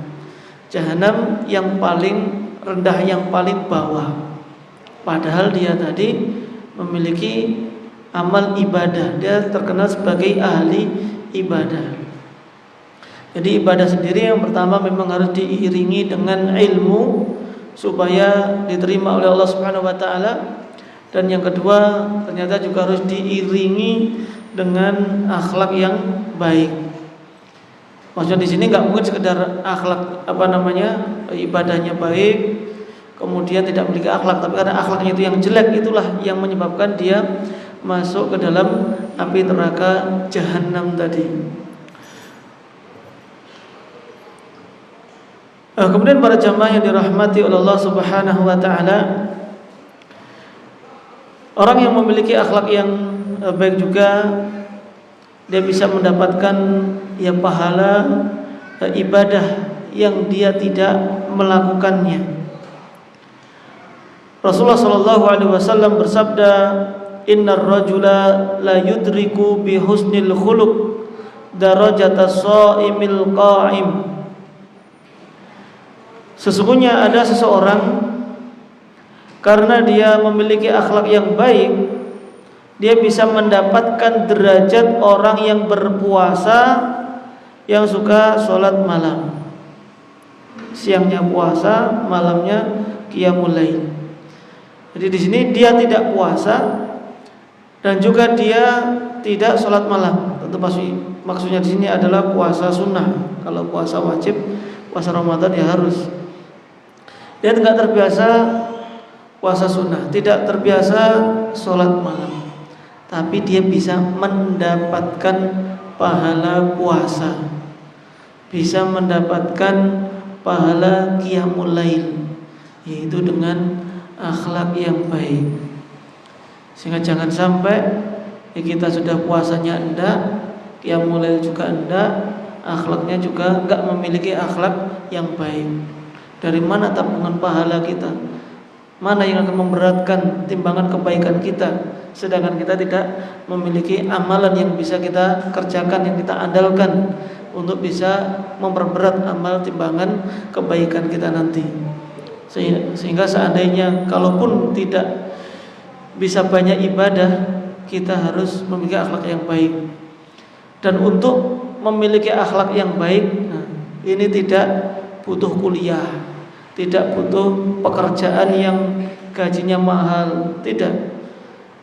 jahanam yang paling rendah, yang paling bawah. Padahal dia tadi memiliki amal ibadah, dia terkenal sebagai ahli ibadah. Jadi ibadah sendiri yang pertama memang harus diiringi dengan ilmu supaya diterima oleh Allah Subhanahu wa taala, dan yang kedua ternyata juga harus diiringi dengan akhlak yang baik. Maksudnya di sini nggak mungkin sekedar akhlak ibadahnya baik kemudian tidak memiliki akhlak, tapi karena akhlaknya itu yang jelek, itulah yang menyebabkan dia masuk ke dalam api neraka jahanam tadi. Kemudian para jamaah yang dirahmati oleh Allah Subhanahu wa taala, orang yang memiliki akhlak yang baik juga dia bisa mendapatkan ya pahala ibadah yang dia tidak melakukannya. Rasulullah sallallahu alaihi wasallam bersabda, "Innar rajula la yudriku bi husnil khuluq darajatas shaimil qa'im." Sesungguhnya ada seseorang karena dia memiliki akhlak yang baik, dia bisa mendapatkan derajat orang yang berpuasa, yang suka sholat malam. Siangnya puasa, malamnya qiyamul lail. Jadi di sini dia tidak puasa dan juga dia tidak sholat malam. Tentu maksudnya di sini adalah puasa sunnah. Kalau puasa wajib, puasa Ramadan ya harus. Dia tidak terbiasa puasa sunnah, tidak terbiasa sholat malam, tapi dia bisa mendapatkan pahala puasa, bisa mendapatkan pahala qiyamul lail, yaitu dengan akhlak yang baik. Sehingga jangan sampai kita sudah puasanya enggak, qiyamul lail juga enggak, akhlaknya juga enggak memiliki akhlak yang baik. Dari mana tabungan pahala kita? Mana yang akan memberatkan timbangan kebaikan kita, sedangkan kita tidak memiliki amalan yang bisa kita kerjakan, yang kita andalkan untuk bisa memperberat amal timbangan kebaikan kita nanti. Sehingga seandainya kalaupun tidak bisa banyak ibadah, kita harus memiliki akhlak yang baik. Dan untuk memiliki akhlak yang baik, ini tidak butuh kuliah, tidak butuh pekerjaan yang gajinya mahal, tidak.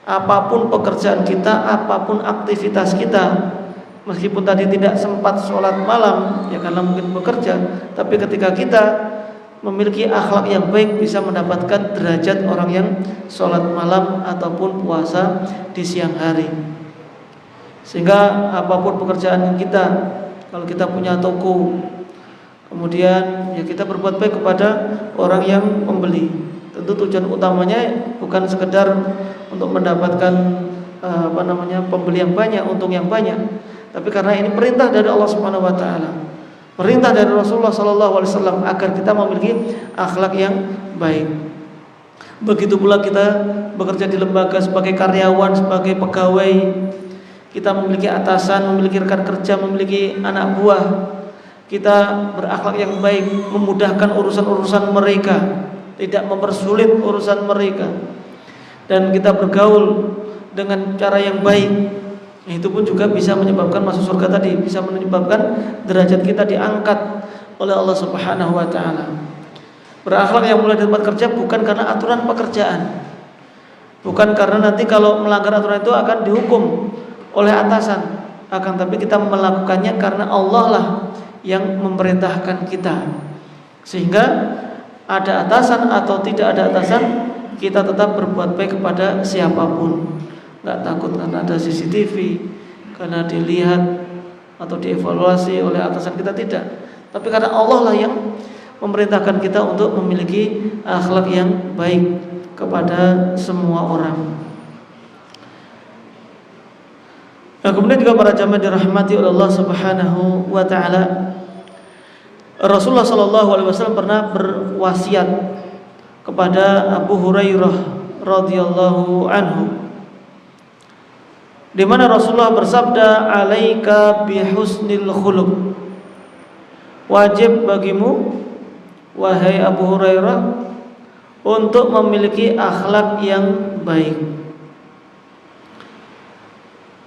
Apapun pekerjaan kita, apapun aktivitas kita, meskipun tadi tidak sempat sholat malam ya karena mungkin bekerja, tapi ketika kita memiliki akhlak yang baik bisa mendapatkan derajat orang yang sholat malam ataupun puasa di siang hari. Sehingga apapun pekerjaan kita, kalau kita punya toko, kemudian ya kita berbuat baik kepada orang yang membeli. Tentu tujuan utamanya bukan sekedar untuk mendapatkan pembeli yang banyak, untung yang banyak, tapi karena ini perintah dari Allah Subhanahu wa taala. Perintah dari Rasulullah sallallahu alaihi wasallam agar kita memiliki akhlak yang baik. Begitu pula kita bekerja di lembaga sebagai karyawan, sebagai pegawai, kita memiliki atasan, memiliki rekan kerja, memiliki anak buah. Kita berakhlak yang baik, memudahkan urusan-urusan mereka, tidak mempersulit urusan mereka. Dan kita bergaul dengan cara yang baik. Itu pun juga bisa menyebabkan masuk surga tadi, bisa menyebabkan derajat kita diangkat oleh Allah Subhanahu wa taala. Berakhlak yang mulai di tempat kerja bukan karena aturan pekerjaan. Bukan karena nanti kalau melanggar aturan itu akan dihukum oleh atasan, akan tapi kita melakukannya karena Allah lah yang memerintahkan kita. Sehingga ada atasan atau tidak ada atasan, kita tetap berbuat baik kepada siapapun. Enggak takut karena ada CCTV, karena dilihat atau dievaluasi oleh atasan kita, tidak. Tapi karena Allah lah yang memerintahkan kita untuk memiliki akhlak yang baik kepada semua orang. Nah, kemudian juga para jamaah dirahmati oleh Allah Subhanahu wa taala. Rasulullah sallallahu alaihi wasallam pernah berwasiat kepada Abu Hurairah radhiyallahu anhu, di mana Rasulullah bersabda, "Alaika bihusnil khuluq." Wajib bagimu wahai Abu Hurairah untuk memiliki akhlak yang baik.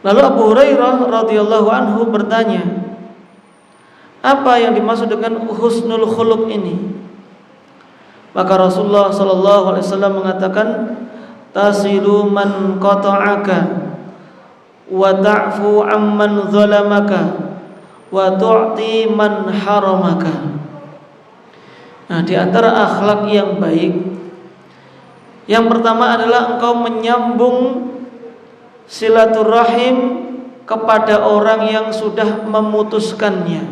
Lalu Abu Hurairah radhiyallahu anhu bertanya, apa yang dimaksud dengan husnul khuluq ini? Maka Rasulullah sallallahu alaihi wasallam mengatakan, tasilu man qata'aka wa ta'fu amman zalamaka wa tu'ti man haramaka. Nah, di antara akhlak yang baik, yang pertama adalah engkau menyambung silaturahim kepada orang yang sudah memutuskannya.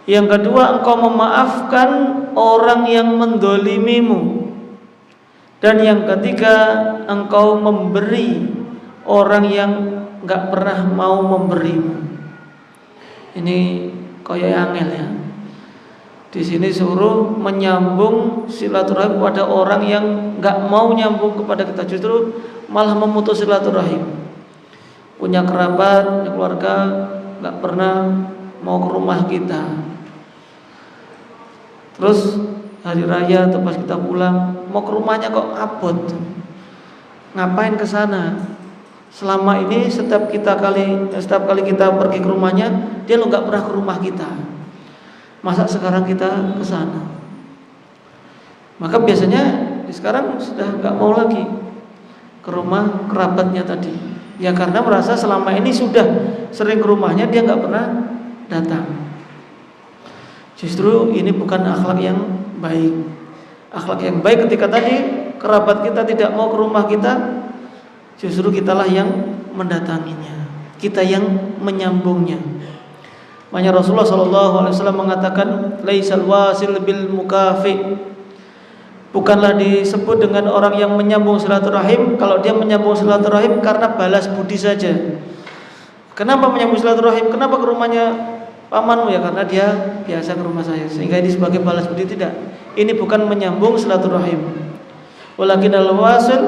Yang kedua, engkau memaafkan orang yang mendolimimu. Dan yang ketiga, engkau memberi orang yang gak pernah mau memberimu. Ini kayak angel ya. Di sini suruh menyambung silaturahim kepada orang yang gak mau nyambung kepada kita, justru malah memutus silaturahim. Punya kerabat, punya keluarga, gak pernah mau ke rumah kita. Terus hari raya atau pas kita pulang, mau ke rumahnya kok abot. Ngapain ke sana? Selama ini setiap kali kita pergi ke rumahnya, dia lo nggak pernah ke rumah kita. Masa sekarang kita ke sana? Maka biasanya sekarang sudah nggak mau lagi ke rumah kerabatnya tadi. Ya karena merasa selama ini sudah sering ke rumahnya, dia nggak pernah datang. Justru ini bukan akhlak yang baik. Akhlak yang baik ketika tadi kerabat kita tidak mau ke rumah kita, justru kitalah yang mendatanginya, kita yang menyambungnya. Makanya Rasulullah SAW mengatakan, laisal wasil bil mukafi. Bukanlah disebut dengan orang yang menyambung silaturahim kalau dia menyambung silaturahim karena balas budi saja. Kenapa menyambung silaturahim? Kenapa ke rumahnya pamanmu? Ya karena dia biasa ke rumah saya, sehingga ini sebagai balas budi. Tidak. Ini bukan menyambung silaturahim. Walakin al-wasil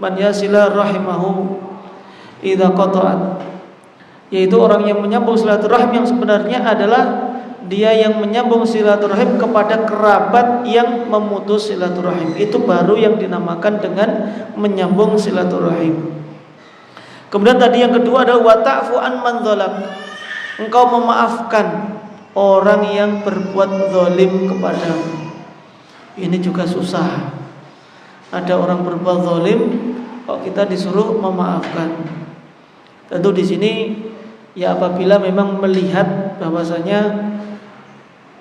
man yasila rahimahu idza qata'at, yaitu orang yang menyambung silaturahim yang sebenarnya adalah dia yang menyambung silaturahim kepada kerabat yang memutus silaturahim. Itu baru yang dinamakan dengan menyambung silaturahim. Kemudian tadi yang kedua adalah wa ta'fu an man zalam. Engkau memaafkan orang yang berbuat zalim kepadamu. Ini juga susah. Ada orang berbuat zalim, kok kita disuruh memaafkan. Tentu di sini ya apabila memang melihat bahwasanya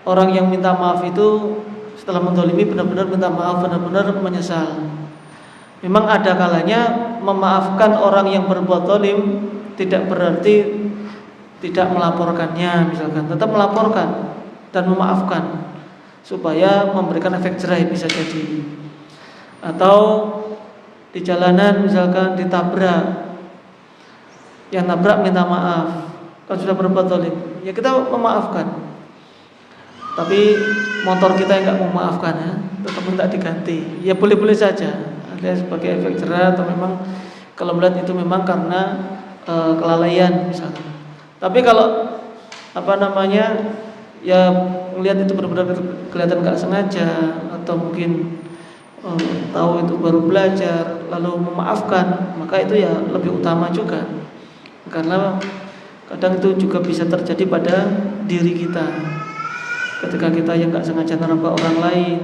orang yang minta maaf itu setelah menzalimi benar-benar minta maaf, benar-benar menyesal. Memang ada kalanya memaafkan orang yang berbuat zalim tidak berarti tidak melaporkannya, misalkan tetap melaporkan dan memaafkan supaya memberikan efek jerah bisa jadi. Atau di jalanan misalkan ditabrak, yang nabrak minta maaf, kalau sudah berbuat zalim, ya kita memaafkan. Tapi motor kita yang nggak mau maafkan ya, tetap minta diganti. Ya boleh-boleh saja. Ada sebagai efek jerah atau memang kalau melihat itu memang karena kelalaian misalnya. Tapi kalau ya melihat itu benar-benar kelihatan nggak sengaja atau mungkin tahu itu baru belajar lalu memaafkan, maka itu ya lebih utama juga, karena kadang itu juga bisa terjadi pada diri kita ketika kita yang nggak sengaja menabrak orang lain,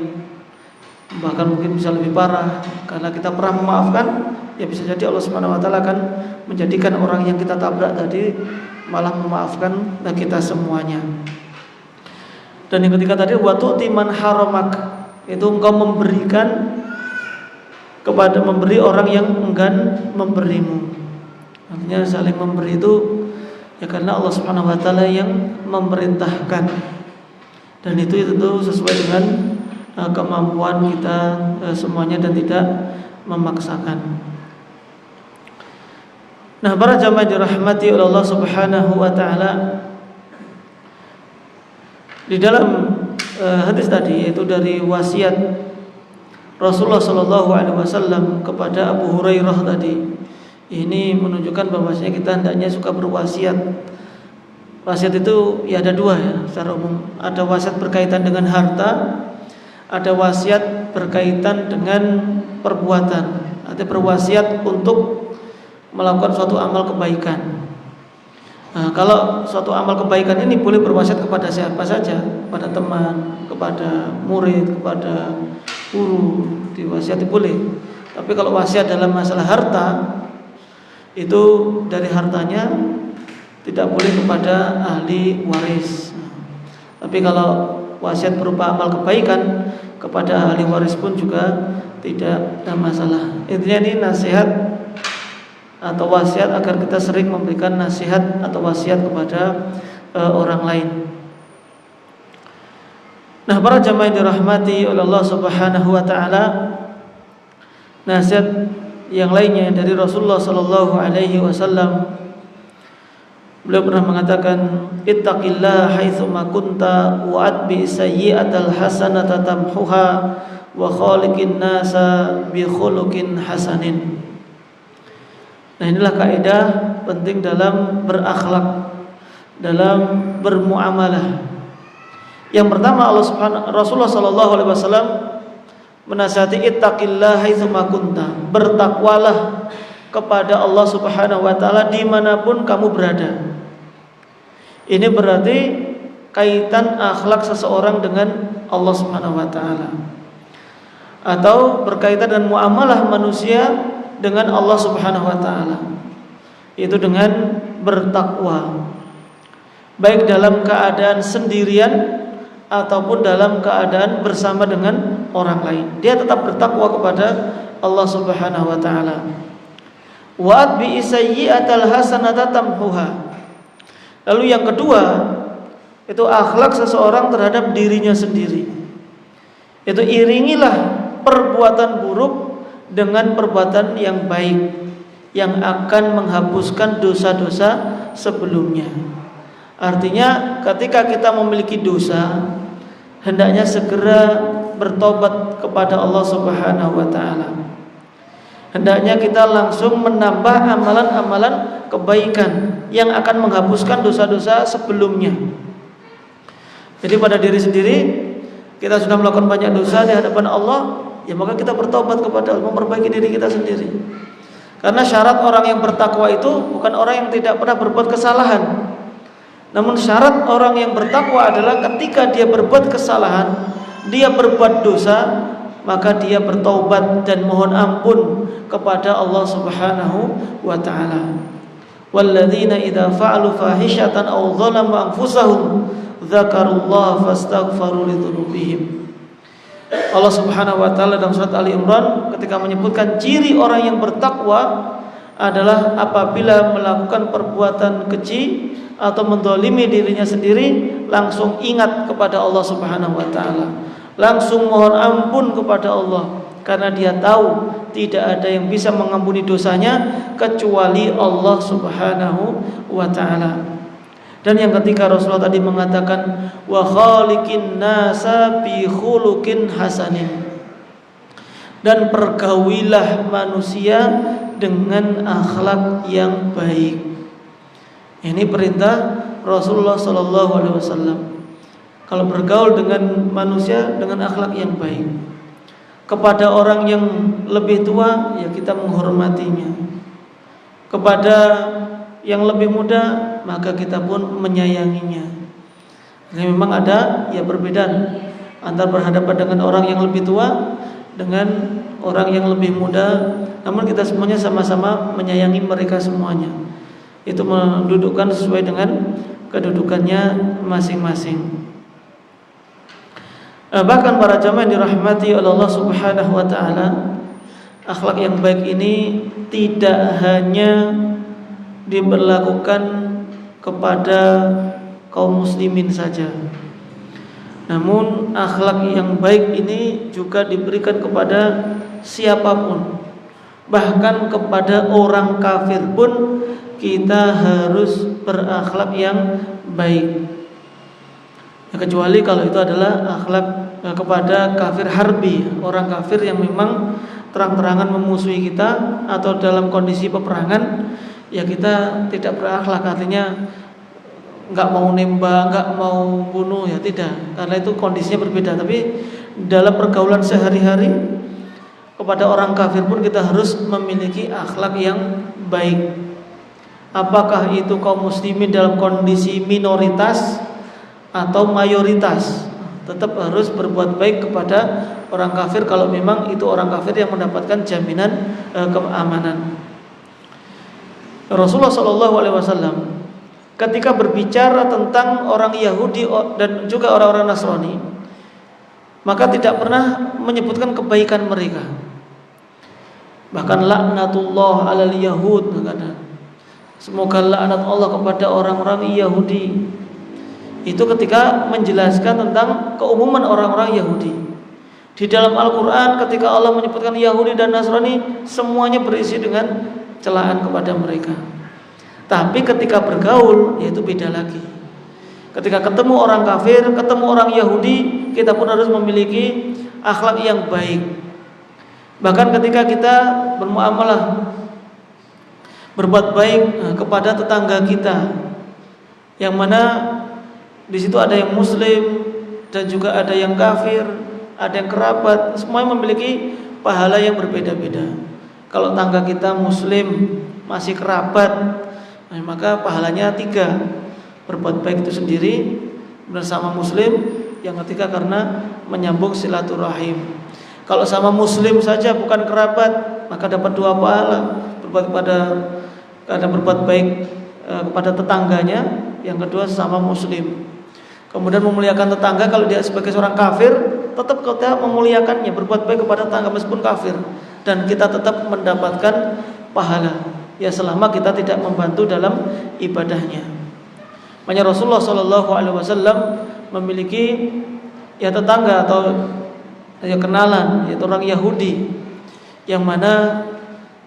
bahkan mungkin bisa lebih parah karena kita pernah memaafkan, ya bisa jadi Allah Subhanahu wa taala akan menjadikan orang yang kita tabrak tadi malah memaafkan kita semuanya. Dan yang ketiga tadi watu timan haramak, itu engkau memberi orang yang enggan memberimu. Artinya saling memberi itu ya karena Allah Subhanahu wa taala yang memerintahkan. Dan itu tentu sesuai dengan kemampuan kita semuanya dan tidak memaksakan. Nah, para jamaah dirahmati oleh Allah Subhanahu wa taala, di dalam hadis tadi yaitu dari wasiat Rasulullah sallallahu alaihi wasallam kepada Abu Hurairah tadi, ini menunjukkan bahwasanya kita hendaknya suka berwasiat. Wasiat itu ya ada dua ya secara umum. Ada wasiat berkaitan dengan harta, ada wasiat berkaitan dengan perbuatan. Ada berwasiat untuk melakukan suatu amal kebaikan. Nah, kalau suatu amal kebaikan ini boleh berwasiat kepada siapa saja, kepada teman, kepada murid, kepada guru, diwasiati boleh. Tapi kalau wasiat dalam masalah harta, itu dari hartanya tidak boleh kepada ahli waris. Tapi kalau wasiat berupa amal kebaikan kepada ahli waris pun juga tidak ada masalah. Intinya ini nasihat atau wasiat agar kita sering memberikan nasihat atau wasiat kepada orang lain. Nah, para jamaah yang dirahmati oleh Allah Subhanahu wa taala, nasihat yang lainnya dari Rasulullah sallallahu alaihi wasallam, beliau pernah mengatakan, ittaqillaha haitsu ma kunta wa atbi sayyi'atal hasanata tamhuha wa khaliqin nasa bi khuluqin hasanin. Nah, inilah kaidah penting dalam berakhlak, dalam bermuamalah. Yang pertama, Rasulullah sallallahu alaihi wasallam menasihati ittaqillaha haitsu ma kunta, bertakwalah kepada Allah Subhanahu wa taala dimanapun kamu berada. Ini berarti kaitan akhlak seseorang dengan Allah Subhanahu wa taala, atau berkaitan dengan muamalah manusia dengan Allah Subhanahu wa taala, itu dengan bertakwa, baik dalam keadaan sendirian ataupun dalam keadaan bersama dengan orang lain. Dia tetap bertakwa kepada Allah Subhanahu wa taala. Wa atbi sayyi'atal hasanata tamhuha. Lalu yang kedua, itu akhlak seseorang terhadap dirinya sendiri. Itu iringilah perbuatan buruk dengan perbuatan yang baik yang akan menghapuskan dosa-dosa sebelumnya. Artinya ketika kita memiliki dosa, hendaknya segera bertobat kepada Allah Subhanahu wa taala. Hendaknya kita langsung menambah amalan-amalan kebaikan yang akan menghapuskan dosa-dosa sebelumnya. Jadi pada diri sendiri kita sudah melakukan banyak dosa di hadapan Allah, ya maka kita bertobat kepada Allah, memperbaiki diri kita sendiri. Karena syarat orang yang bertakwa itu bukan orang yang tidak pernah berbuat kesalahan. Namun syarat orang yang bertakwa adalah ketika dia berbuat kesalahan, dia berbuat dosa, maka dia bertaubat dan mohon ampun kepada Allah Subhanahu wa taala. Walladzina idza fa'alu fahishatan aw dzalamu anfusahum dzakarullaha fastaghfaru lidzunubihim. Allah Subhanahu wa taala dalam surat Ali Imran ketika menyebutkan ciri orang yang bertakwa adalah apabila melakukan perbuatan keji atau mendolimi dirinya sendiri, langsung ingat kepada Allah Subhanahu wa taala, langsung mohon ampun kepada Allah karena dia tahu tidak ada yang bisa mengampuni dosanya kecuali Allah Subhanahu wa taala. Dan yang ketiga, Rasulullah tadi mengatakan wa khaliqin nasa bi khuluqin hasanin, dan pergaulilah manusia dengan akhlak yang baik. Ini perintah Rasulullah sallallahu alaihi wasallam. Kalau bergaul dengan manusia dengan akhlak yang baik. Kepada orang yang lebih tua ya kita menghormatinya. Kepada yang lebih muda maka kita pun menyayanginya. Jadi memang ada ya perbedaan antara berhadapan dengan orang yang lebih tua dengan orang yang lebih muda, namun kita semuanya sama-sama menyayangi mereka semuanya. Itu mendudukkan sesuai dengan kedudukannya masing-masing. Bahkan para jamaah yang dirahmati oleh Allah Subhanahu wa taala, akhlak yang baik ini tidak hanya diberlakukan kepada kaum muslimin saja, namun akhlak yang baik ini juga diberikan kepada siapapun, bahkan kepada orang kafir pun kita harus berakhlak yang baik. Kecuali kalau itu adalah akhlak kepada kafir harbi, orang kafir yang memang terang-terangan memusuhi kita atau dalam kondisi peperangan, ya kita tidak berakhlak, artinya nggak mau nembak, nggak mau bunuh, ya tidak, karena itu kondisinya berbeda. Tapi dalam pergaulan sehari-hari kepada orang kafir pun kita harus memiliki akhlak yang baik. Apakah itu kaum muslimin dalam kondisi minoritas atau mayoritas, tetap harus berbuat baik kepada orang kafir kalau memang itu orang kafir yang mendapatkan jaminan keamanan. Rasulullah SAW ketika berbicara tentang orang Yahudi dan juga orang-orang Nasrani, maka tidak pernah menyebutkan kebaikan mereka. Bahkan laknatullah alal yahud, semoga laknat Allah kepada orang-orang Yahudi. Itu ketika menjelaskan tentang keumuman orang-orang Yahudi. Di dalam Al-Quran ketika Allah menyebutkan Yahudi dan Nasrani, semuanya berisi dengan celaan kepada mereka. Tapi ketika bergaul, yaitu beda lagi. Ketika ketemu orang kafir, ketemu orang Yahudi, kita pun harus memiliki akhlak yang baik. Bahkan ketika kita bermuamalah, berbuat baik kepada tetangga kita, yang mana di situ ada yang muslim dan juga ada yang kafir, ada yang kerabat, semuanya memiliki pahala yang berbeda-beda. Kalau tangga kita muslim masih kerabat, maka pahalanya 3. Berbuat baik itu sendiri bersama muslim, yang ketiga karena menyambung silaturahim. Kalau sama muslim saja bukan kerabat, maka dapat 2 pahala. Berbuat baik kepada tetangganya, yang kedua sama muslim. Kemudian memuliakan tetangga, kalau dia sebagai seorang kafir, tetap kita memuliakannya, berbuat baik kepada tetangga meskipun kafir, dan kita tetap mendapatkan pahala, ya selama kita tidak membantu dalam ibadahnya. Makanya Rasulullah SAW memiliki ya tetangga atau ya kenalan, yaitu orang Yahudi, yang mana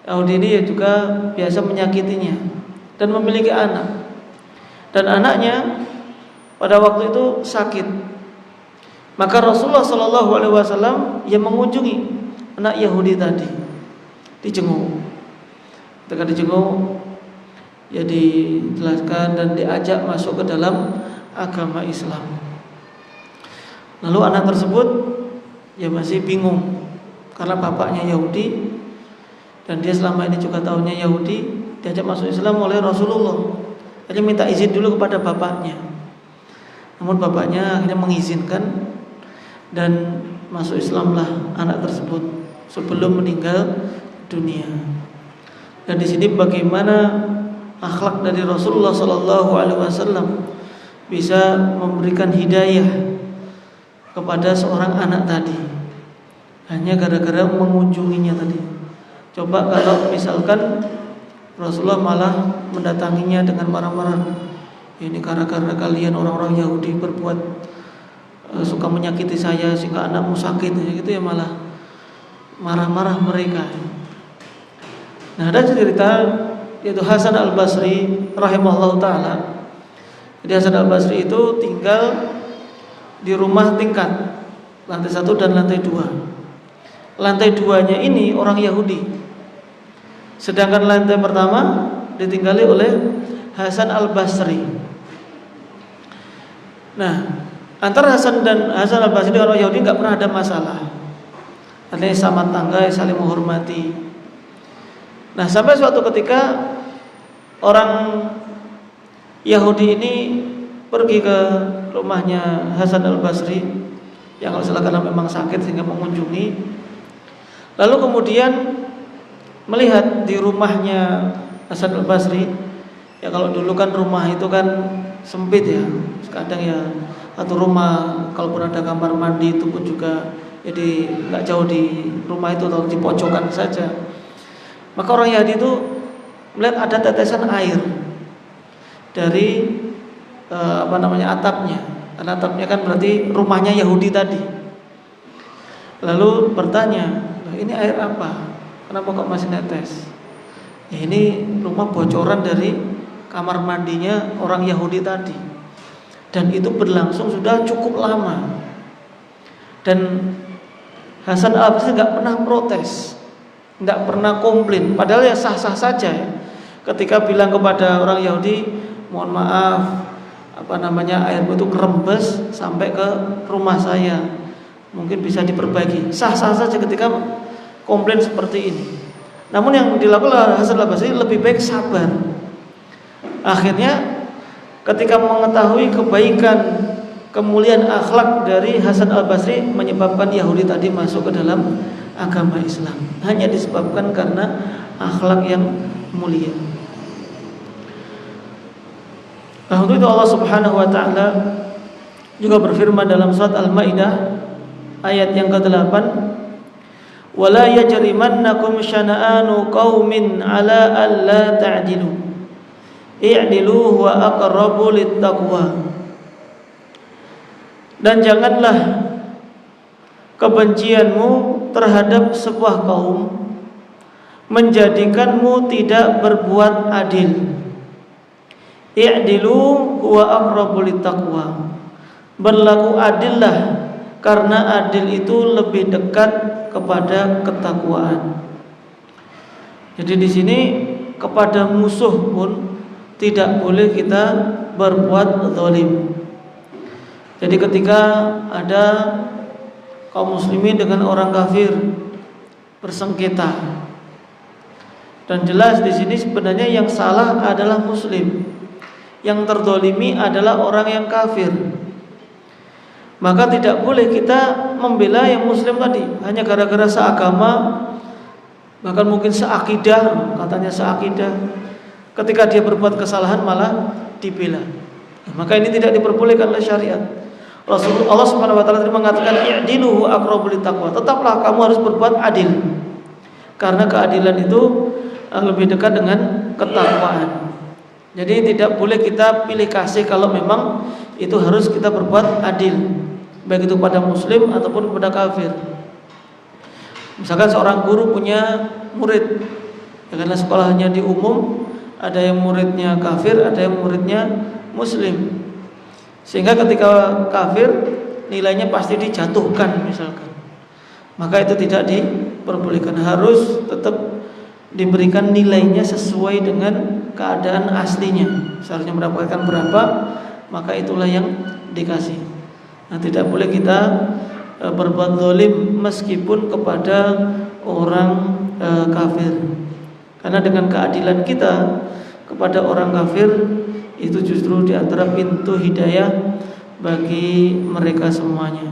Yahudi ini juga biasa menyakitinya dan memiliki anak, dan anaknya pada waktu itu sakit. Maka Rasulullah SAW yang mengunjungi anak Yahudi tadi, dijenguk. Ketika dijenguk, ya dijelaskan dan diajak masuk ke dalam agama Islam. Lalu anak tersebut ya masih bingung karena bapaknya Yahudi dan dia selama ini juga tahunya Yahudi, diajak masuk Islam oleh Rasulullah. Jadi minta izin dulu kepada bapaknya. Namun bapaknya akhirnya mengizinkan dan masuk Islamlah anak tersebut sebelum meninggal dunia. Dan di sini bagaimana akhlak dari Rasulullah SAW bisa memberikan hidayah kepada seorang anak tadi hanya gara-gara mengunjunginya tadi. Coba kalau misalkan Rasulullah malah mendatanginya dengan marah-marah, ini gara-gara kalian orang-orang Yahudi berbuat suka menyakiti saya sehingga anakmu sakit, gitu ya, malah marah-marah mereka. Nah, ada cerita yaitu Hasan Al-Basri rahimahullah ta'ala. Jadi Hasan Al-Basri itu tinggal di rumah tingkat, lantai 1 dan lantai 2. Lantai 2-nya ini orang Yahudi, sedangkan lantai pertama ditinggali oleh Hasan Al-Basri. Nah, antara Hasan Al-Basri dan orang Yahudi nggak pernah ada masalah. Artinya sama tangga, saling menghormati. Nah, sampai suatu ketika orang Yahudi ini pergi ke rumahnya Hasan Al-Basri yang kalau silakan memang sakit sehingga mengunjungi. Lalu kemudian melihat di rumahnya Hasan Al-Basri, ya kalau dulu kan rumah itu kan sempit ya, kadang ya satu rumah kalaupun ada kamar mandi itu pun juga jadi nggak jauh di rumah itu atau di pojokan saja. Maka orang Yahudi itu melihat ada tetesan air dari atapnya. Karena atapnya kan berarti rumahnya Yahudi tadi. Lalu bertanya, ini air apa? Kenapa kok masih netes? Ya, ini rumah bocoran dari kamar mandinya orang Yahudi tadi. Dan itu berlangsung sudah cukup lama. Dan Hasan Al-Basri nggak pernah protes, nggak pernah komplain. Padahal ya sah-sah saja ya. Ketika bilang kepada orang Yahudi, mohon maaf, air itu kerembes sampai ke rumah saya, mungkin bisa diperbaiki. Sah-sah saja ketika komplain seperti ini. Namun yang dilakukan oleh Hasan Al-Basri lebih baik sabar. Akhirnya ketika mengetahui kebaikan, kemuliaan akhlak dari Hasan Al-Basri menyebabkan Yahudi tadi masuk ke dalam agama Islam, hanya disebabkan karena akhlak yang mulia. Nah, untuk itu Allah Subhanahu wa taala juga berfirman dalam surat Al-Maidah ayat yang ke-8, "Wala yajrimannakum syana'anu qaumin 'ala alla ta'dilu. I'dilu huwa aqrabu littaqwa." Dan janganlah kebencianmu terhadap sebuah kaum menjadikanmu tidak berbuat adil. I'dilu huwa aqrabu littaqwa. Berlaku adillah, karena adil itu lebih dekat kepada ketakwaan. Jadi di sini kepada musuh pun tidak boleh kita berbuat zalim. Jadi ketika ada kaum muslimin dengan orang kafir bersengketa, dan jelas di sini sebenarnya yang salah adalah muslim, yang terdolimi adalah orang yang kafir, maka tidak boleh kita membela yang muslim tadi hanya gara-gara seagama, bahkan mungkin seakidah, katanya seakidah. Ketika dia berbuat kesalahan malah dibela. Maka ini tidak diperbolehkan oleh syariat. Allah Subhanahu wa taala mengatakan i'dilu aqrabu littaqwa. Tetaplah kamu harus berbuat adil. Karena keadilan itu lebih dekat dengan ketakwaan. Jadi tidak boleh kita pilih kasih kalau memang itu harus kita berbuat adil, baik itu pada muslim ataupun kepada kafir. Misalkan seorang guru punya murid, ya, karena sekolahnya di umum, ada yang muridnya kafir, ada yang muridnya muslim. Sehingga ketika kafir nilainya pasti dijatuhkan misalkan, maka itu tidak diperbolehkan. Harus tetap diberikan nilainya sesuai dengan keadaan aslinya. Seharusnya mendapatkan berapa, maka itulah yang dikasih. Nah, tidak boleh kita berbuat zalim meskipun kepada orang kafir. Karena dengan keadilan kita kepada orang kafir itu justru di antara pintu hidayah bagi mereka semuanya.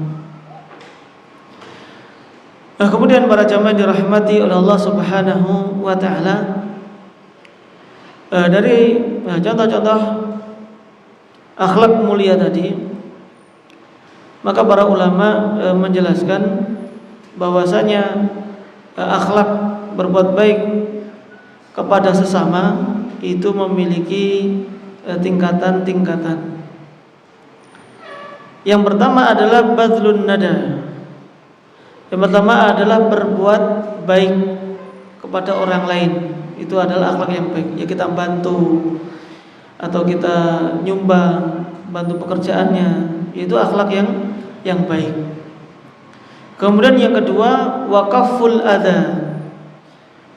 Nah, kemudian para jamaah dirahmati oleh Allah Subhanahu wa taala, dari contoh-contoh akhlak mulia tadi, maka para ulama menjelaskan bahwasanya akhlak berbuat baik kepada sesama itu memiliki tingkatan-tingkatan. Yang pertama adalah badlun nada, Yang pertama adalah berbuat baik kepada orang lain. Itu adalah akhlak yang baik. Ya kita bantu atau kita nyumbang, bantu pekerjaannya, itu akhlak yang baik. Kemudian yang kedua, waqaful adza.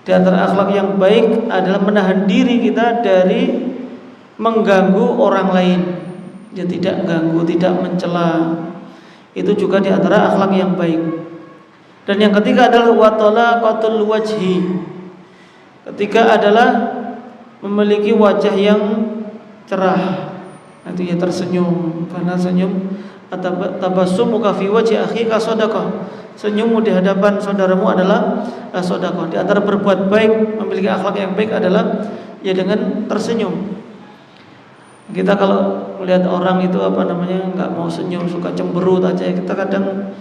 Di antara akhlak yang baik adalah menahan diri kita dari mengganggu orang lain. Ya tidak ganggu, tidak mencela. Itu juga di antara akhlak yang baik. Dan yang ketiga adalah watalaqatul wajhi. Ketiga adalah memiliki wajah yang cerah. Itu ya tersenyum, karena senyum tabassumuka fi wajhi akhika shadaqah. Senyummu di hadapan saudaramu adalah sedekah. Di antara berbuat baik, memiliki akhlak yang baik adalah ya dengan tersenyum. Kita kalau melihat orang itu enggak mau senyum, suka cemberut aja, kita kadang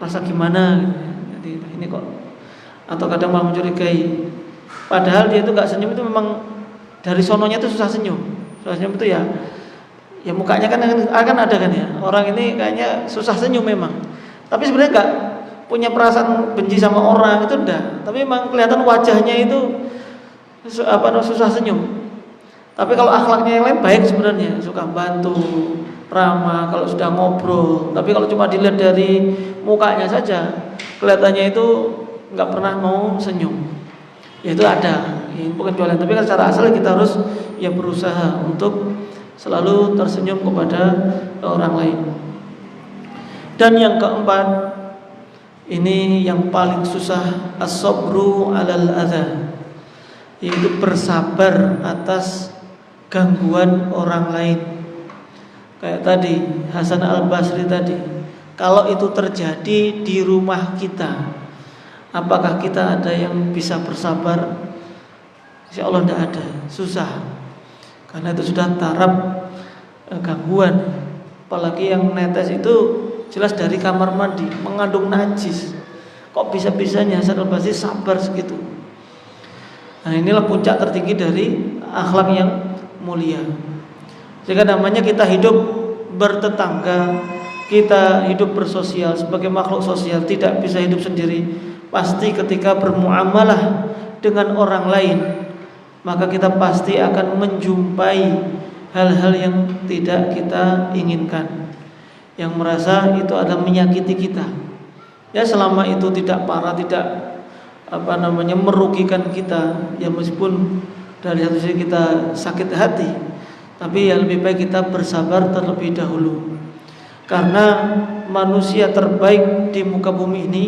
rasa gimana gitu. Jadi ini kok, atau kadang malah mencurigai. Padahal dia itu enggak senyum, itu memang dari sononya itu susah senyum. Susah senyum itu ya mukanya kan ada kan ya. Orang ini kayaknya susah senyum memang. Tapi sebenarnya enggak punya perasaan benci sama orang, itu enggak. Tapi memang kelihatan wajahnya itu susah senyum. Tapi kalau akhlaknya yang lain baik sebenarnya, suka bantu, ramah kalau sudah ngobrol. Tapi kalau cuma dilihat dari mukanya saja, kelihatannya itu enggak pernah mau senyum. Ya itu ada, ini bukan jualan. Tapi kan secara asal kita harus ya berusaha untuk selalu tersenyum kepada orang lain. Dan yang keempat, ini yang paling susah, as-sabru 'alal adza, yaitu bersabar atas gangguan orang lain. Kayak tadi Hasan Al-Basri tadi, kalau itu terjadi di rumah kita, apakah kita ada yang bisa bersabar? Insya Allah tidak ada, susah. Karena itu sudah taraf gangguan. Apalagi yang netes itu jelas dari kamar mandi, mengandung najis. Kok bisa-bisanya Hasan Al-Basri sabar segitu? Nah inilah puncak tertinggi dari akhlak yang mulia. Sehingga namanya kita hidup bertetangga, kita hidup bersosial sebagai makhluk sosial, tidak bisa hidup sendiri. Pasti ketika bermuamalah dengan orang lain, maka kita pasti akan menjumpai hal-hal yang tidak kita inginkan, yang merasa itu adalah menyakiti kita. Ya selama itu tidak parah, tidak merugikan kita, ya meskipun dari satu sisi kita sakit hati, tapi ya lebih baik kita bersabar terlebih dahulu. Karena manusia terbaik di muka bumi ini,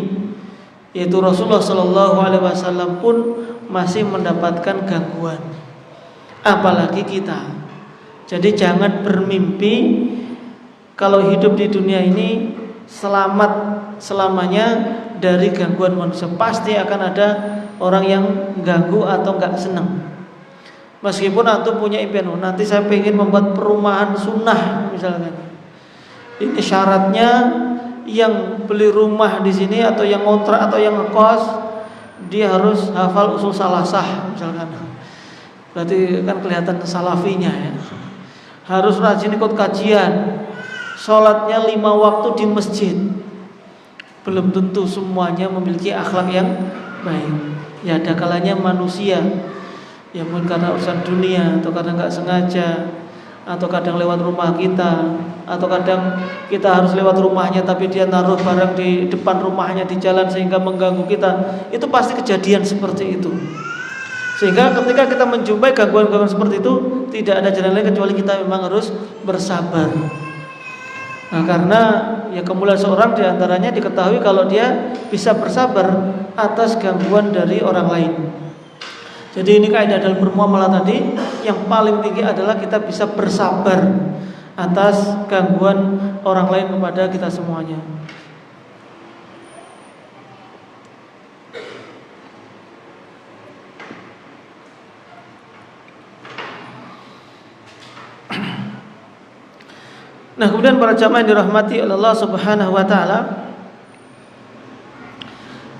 yaitu Rasulullah SAW pun masih mendapatkan gangguan, apalagi kita. Jadi jangan bermimpi kalau hidup di dunia ini selamat selamanya dari gangguan manusia. Pasti akan ada orang yang ganggu atau gak senang. Meskipun antum punya impian, nanti saya pengen membuat perumahan sunnah misalkan. Ini syaratnya yang beli rumah di sini atau yang ngontrak atau yang ngekos, dia harus hafal usul salasah misalkan. Berarti kan kelihatan salafinya ya. Harus rajin ikut kajian, sholatnya 5 waktu di masjid. Belum tentu semuanya memiliki akhlak yang baik. Ya ada kalanya manusia, ya mungkin karena urusan dunia, atau kadang nggak sengaja, atau kadang lewat rumah kita, atau kadang kita harus lewat rumahnya tapi dia naruh barang di depan rumahnya di jalan sehingga mengganggu kita. Itu pasti kejadian seperti itu. Sehingga ketika kita menjumpai gangguan-gangguan seperti itu, tidak ada jalan lain kecuali kita memang harus bersabar. Nah, karena ya kemuliaan seorang diantaranya diketahui kalau dia bisa bersabar atas gangguan dari orang lain. Jadi ini kaidah dalam bermuamalah tadi, yang paling tinggi adalah kita bisa bersabar atas gangguan orang lain kepada kita semuanya. Nah, kemudian para jamaah yang dirahmati oleh Allah Subhanahu wa taala,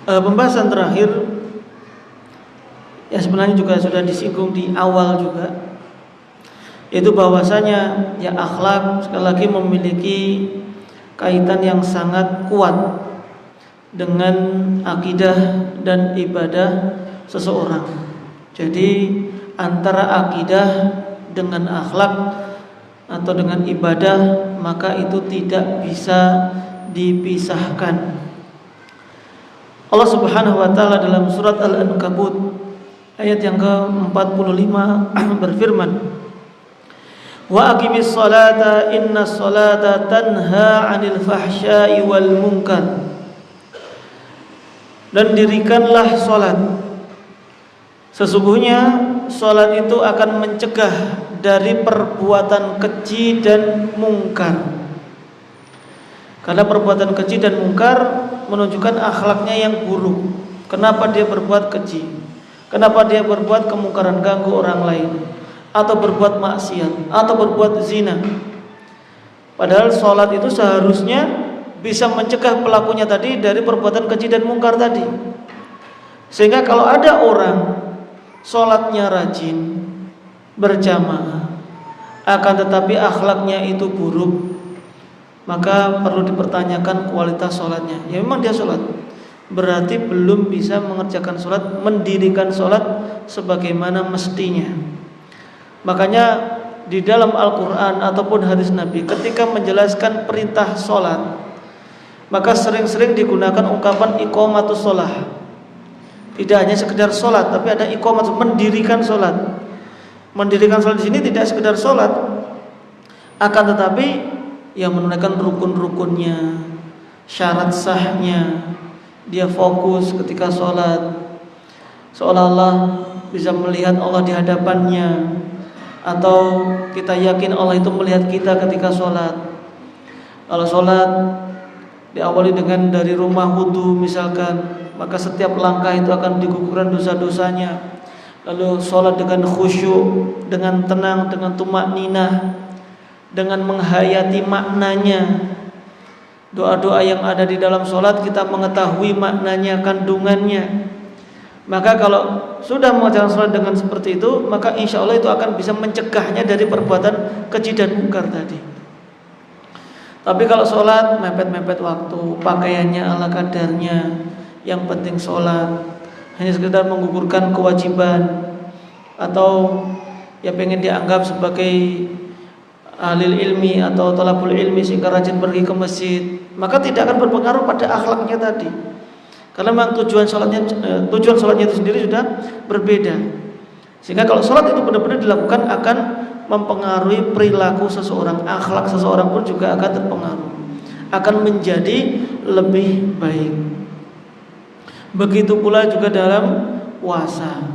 pembahasan terakhir ya sebenarnya juga sudah disinggung di awal juga, yaitu bahwasanya ya akhlak sekali lagi memiliki kaitan yang sangat kuat dengan akidah dan ibadah seseorang. Jadi antara akidah dengan akhlak atau dengan ibadah maka itu tidak bisa dipisahkan. Allah Subhanahu wa taala dalam surat Al-Ankabut ayat yang ke-45 berfirman, "Wa aqimis salata innas salata tanha 'anil fahsya'i wal munkar." Dan dirikanlah salat. Sesungguhnya salat itu akan mencegah dari perbuatan keji dan mungkar. Karena perbuatan keji dan mungkar menunjukkan akhlaknya yang buruk. Kenapa dia berbuat keji? Kenapa dia berbuat kemungkaran, ganggu orang lain, atau berbuat maksiat, atau berbuat zina? Padahal sholat itu seharusnya bisa mencegah pelakunya tadi dari perbuatan keji dan mungkar tadi. Sehingga kalau ada orang sholatnya rajin, berjamaah, akan tetapi akhlaknya itu buruk, maka perlu dipertanyakan kualitas sholatnya. Ya memang dia sholat, berarti belum bisa mengerjakan sholat, mendirikan sholat sebagaimana mestinya. Makanya di dalam Al-Quran ataupun hadis Nabi ketika menjelaskan perintah sholat, maka sering-sering digunakan ungkapan iqamatus sholah. Tidak hanya sekedar sholat, tapi ada iqamat, mendirikan sholat. Mendirikan sholat di sini tidak sekedar sholat, akan tetapi yang menunaikan rukun-rukunnya, syarat sahnya. Dia fokus ketika sholat, seolah-olah bisa melihat Allah di hadapannya, atau kita yakin Allah itu melihat kita ketika sholat. Kalau sholat diawali dengan dari rumah wudu misalkan, maka setiap langkah itu akan digugurkan dosa-dosanya. Lalu sholat dengan khusyuk, dengan tenang, dengan tumakninah, dengan menghayati maknanya. Doa-doa yang ada di dalam sholat kita mengetahui maknanya, kandungannya. Maka kalau sudah mengerjakan sholat dengan seperti itu, maka insya Allah itu akan bisa mencegahnya dari perbuatan keji dan mungkar tadi. Tapi kalau sholat mepet-mepet waktu, pakaiannya ala kadarnya, yang penting sholat, hanya sekedar menggugurkan kewajiban, atau ya pengen dianggap sebagai ahli ilmi atau talabul ilmi sehingga rajin pergi ke masjid, maka tidak akan berpengaruh pada akhlaknya tadi. Karena memang tujuan sholatnya itu sendiri sudah berbeda. Sehingga kalau sholat itu benar-benar dilakukan akan mempengaruhi perilaku seseorang, akhlak seseorang pun juga akan terpengaruh, akan menjadi lebih baik. Begitu pula juga dalam puasa.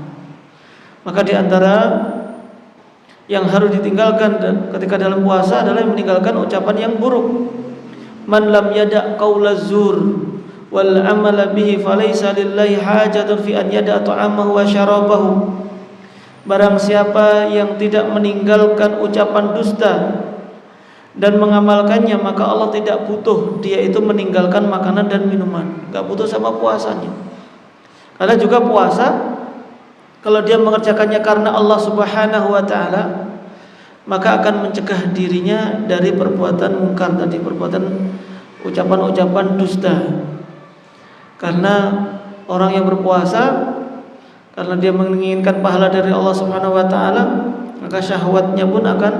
Maka di antara yang harus ditinggalkan ketika dalam puasa adalah meninggalkan ucapan yang buruk. Man lam yada' qaula zur wal amala bihi falaysa lillahi hajatun fi an yada' ta'amahu wa syarabahu. Barang siapa yang tidak meninggalkan ucapan dusta dan mengamalkannya, maka Allah tidak butuh dia itu meninggalkan makanan dan minuman. Enggak butuh sama puasanya. Karena juga puasa, kalau dia mengerjakannya karena Allah Subhanahu wa taala, maka akan mencegah dirinya dari perbuatan mungkar tadi, perbuatan ucapan-ucapan dusta. Karena orang yang berpuasa, karena dia menginginkan pahala dari Allah Subhanahu wa taala, maka syahwatnya pun akan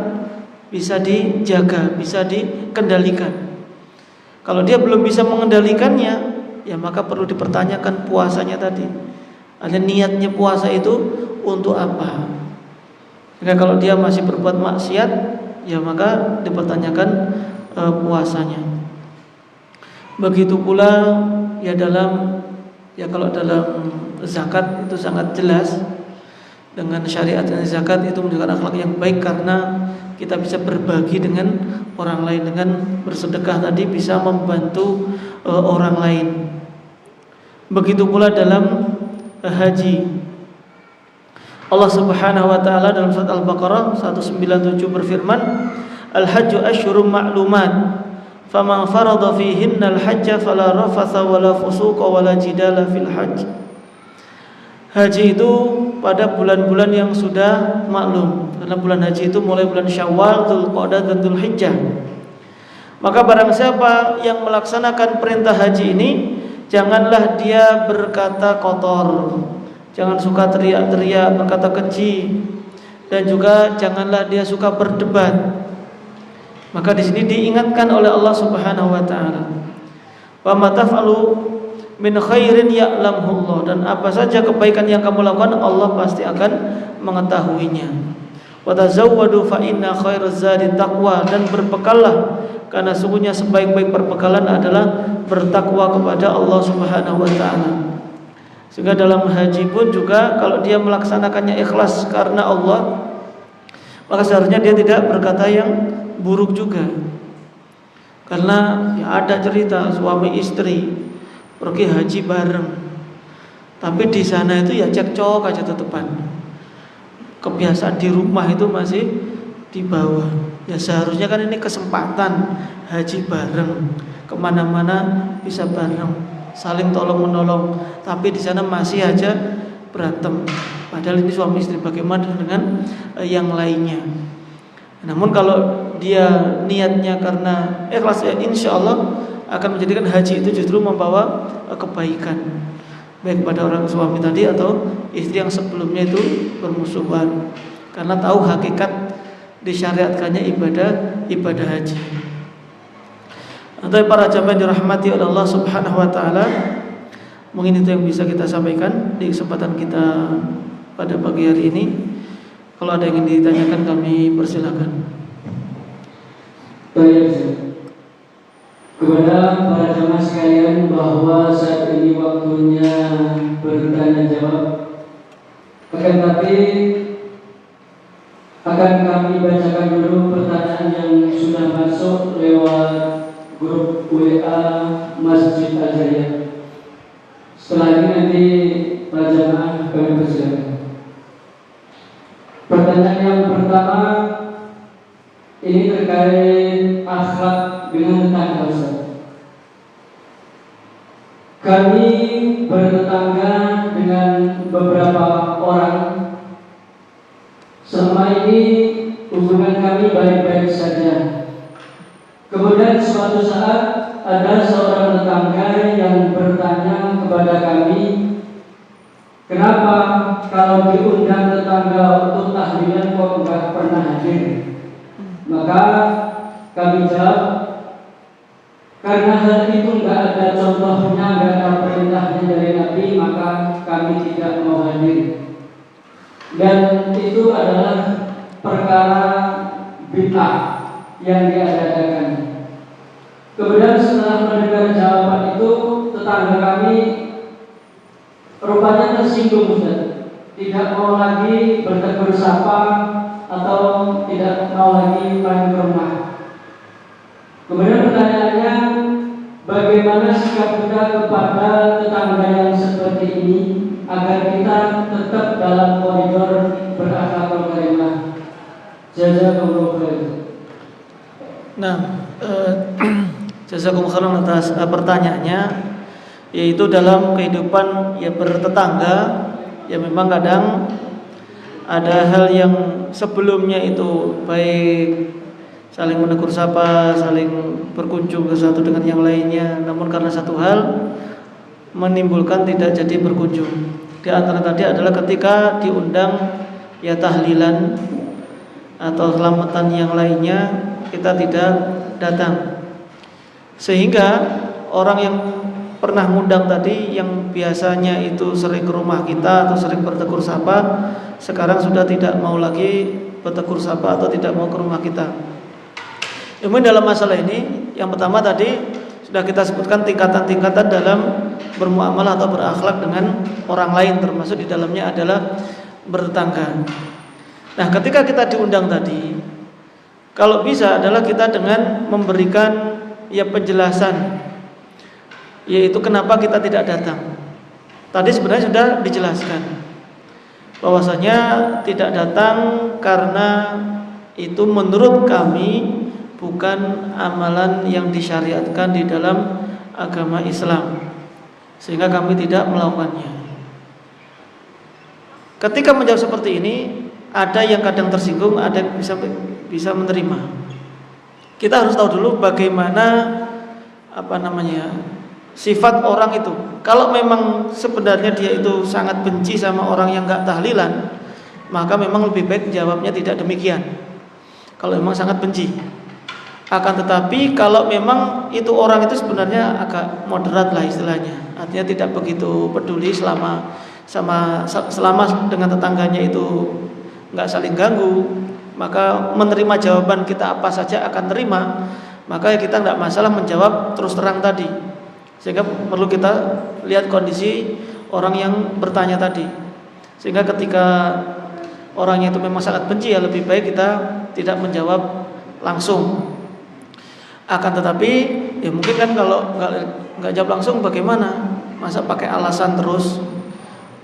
bisa dijaga, bisa dikendalikan. Kalau dia belum bisa mengendalikannya, ya maka perlu dipertanyakan puasanya tadi. Ada niatnya puasa itu untuk apa? Jika kalau dia masih berbuat maksiat, ya maka dipertanyakan puasanya. Begitu pula ya kalau dalam zakat itu sangat jelas, dengan syariat dan zakat itu menunjukkan akhlak yang baik, karena kita bisa berbagi dengan orang lain, dengan bersedekah tadi bisa membantu orang lain. Begitu pula dalam haji. Allah Subhanahu wa taala dalam surat Al-Baqarah 197 berfirman, "Al-hajju asyhurun ma'lumat, faman farada fihinna al-hajja fala rafatha wala fusuqa wala jidala fil hajj." Haji itu pada bulan-bulan yang sudah maklum. Karena bulan haji itu mulai bulan Syawal, Dzulqa'dah dan Dzulhijjah. Maka barang siapa yang melaksanakan perintah haji ini, janganlah dia berkata kotor, jangan suka teriak-teriak, berkata keji, dan juga janganlah dia suka berdebat. Maka di sini diingatkan oleh Allah Subhanahu wa taala, "Wa ma taf'alu min khairin ya'lamhu Allah," dan apa saja kebaikan yang kamu lakukan Allah pasti akan mengetahuinya. "Wa tazawwadu fa inna khairaz zadi taqwa," dan berbekallah karena sungguhnya sebaik-baik perbekalan adalah bertakwa kepada Allah Subhanahu wa taala. Sehingga dalam haji pun juga kalau dia melaksanakannya ikhlas karena Allah, maka seharusnya dia tidak berkata yang buruk juga. Karena ya ada cerita suami istri pergi haji bareng, tapi di sana itu ya cekcok aja tetepan. Kebiasaan di rumah itu masih di bawah. Ya seharusnya kan ini kesempatan haji bareng, kemana-mana bisa bareng, saling tolong menolong. Tapi di sana masih aja berantem. Padahal ini suami istri, bagaimana dengan yang lainnya? Namun kalau dia niatnya karena ikhlas, ya insya Allah akan menjadikan haji itu justru membawa kebaikan, baik pada orang suami tadi atau istri yang sebelumnya itu bermusuhan, karena tahu hakikat disyariatkannya ibadah haji. Untuk para jamaah dirahmati oleh Allah Subhanahu wa taala, mungkin itu yang bisa kita sampaikan di kesempatan kita pada pagi hari ini. Kalau ada yang ingin ditanyakan kami persilakan. Baik, kepada para jamaah sekalian, bahwa saat ini waktunya bertanya jawab. Akan tapi akan kami bacakan dulu pertanyaan yang sudah masuk lewat grup WA Masjid Al-Jaya. Setelah ini nanti para jamaah kami persilakan. Pertanyaan yang pertama ini terkait akhlak dengan tetangga, Ustaz. Kami bertetangga dengan beberapa orang. Selama ini hubungan kami baik-baik saja. Kemudian suatu saat ada seorang tetangga yang bertanya kepada kami, kenapa kalau diundang tetangga untuk tahlilan kok enggak pernah hadir? Maka kami jawab, karena hal itu enggak ada contohnya, enggak ada perintahnya dari Nabi, maka kami tidak mau hadir. Dan itu adalah perkara bid'ah yang diadakan. Kemudian setelah mendengar jawaban itu, tetangga kami rupanya tersinggung, Ustaz. Tidak mau lagi bertegur sapa atau tidak mau lagi main ke rumah. Kemudian pertanyaannya, bagaimana sikap kita kepada tetangga yang seperti ini agar kita tetap dalam koridor berakhlakul karimah? Jazakumullah khair. Nah, jazakumullah khairan atas pertanyaannya, yaitu dalam kehidupan ya bertetangga, ya memang kadang ada hal yang sebelumnya itu baik, saling menegur sapa, saling berkunjung ke satu dengan yang lainnya, namun karena satu hal menimbulkan tidak jadi berkunjung. Di antara tadi adalah ketika diundang ya tahlilan atau selamatan yang lainnya, kita tidak datang. Sehingga orang yang pernah ngundang tadi, yang biasanya itu sering ke rumah kita atau sering bertegur sapa, sekarang sudah tidak mau lagi bertegur sapa atau tidak mau ke rumah kita. Kemudian dalam masalah ini, yang pertama tadi sudah kita sebutkan tingkatan-tingkatan dalam bermuamalah atau berakhlak dengan orang lain, termasuk di dalamnya adalah bertetangga. Nah, ketika kita diundang tadi, kalau bisa adalah kita dengan memberikan ya penjelasan, yaitu kenapa kita tidak datang. Tadi sebenarnya sudah dijelaskan bahwasanya tidak datang karena itu menurut kami bukan amalan yang disyariatkan di dalam agama Islam, sehingga kami tidak melakukannya. Ketika menjawab seperti ini, ada yang kadang tersinggung, ada yang bisa menerima. Kita harus tahu dulu bagaimana sifat orang itu. Kalau memang sebenarnya dia itu sangat benci sama orang yang nggak tahlilan, maka memang lebih baik jawabnya tidak demikian. Kalau memang sangat benci. Akan tetapi kalau memang itu orang itu sebenarnya agak moderat lah istilahnya, artinya tidak begitu peduli selama dengan tetangganya itu nggak saling ganggu, maka menerima jawaban kita apa saja akan terima. Maka kita nggak masalah menjawab terus terang tadi. Sehingga perlu kita lihat kondisi orang yang bertanya tadi. Sehingga ketika orangnya itu memang sangat benci, ya lebih baik kita tidak menjawab langsung. Akan tetapi ya mungkin kan kalau nggak jawab langsung bagaimana? Masa pakai alasan terus?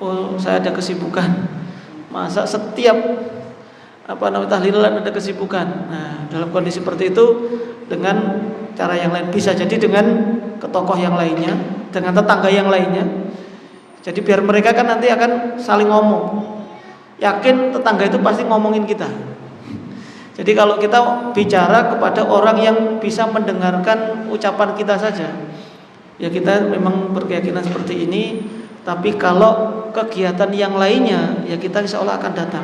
Oh, saya ada kesibukan. Masa setiap tahlilan ada kesibukan. Nah, dalam kondisi seperti itu dengan cara yang lain, bisa jadi dengan ke tokoh yang lainnya, dengan tetangga yang lainnya. Jadi biar mereka kan nanti akan saling ngomong. Yakin tetangga itu pasti ngomongin kita. Jadi kalau kita bicara kepada orang yang bisa mendengarkan ucapan kita saja, ya kita memang berkeyakinan seperti ini. Tapi kalau kegiatan yang lainnya, ya kita insya Allah akan datang.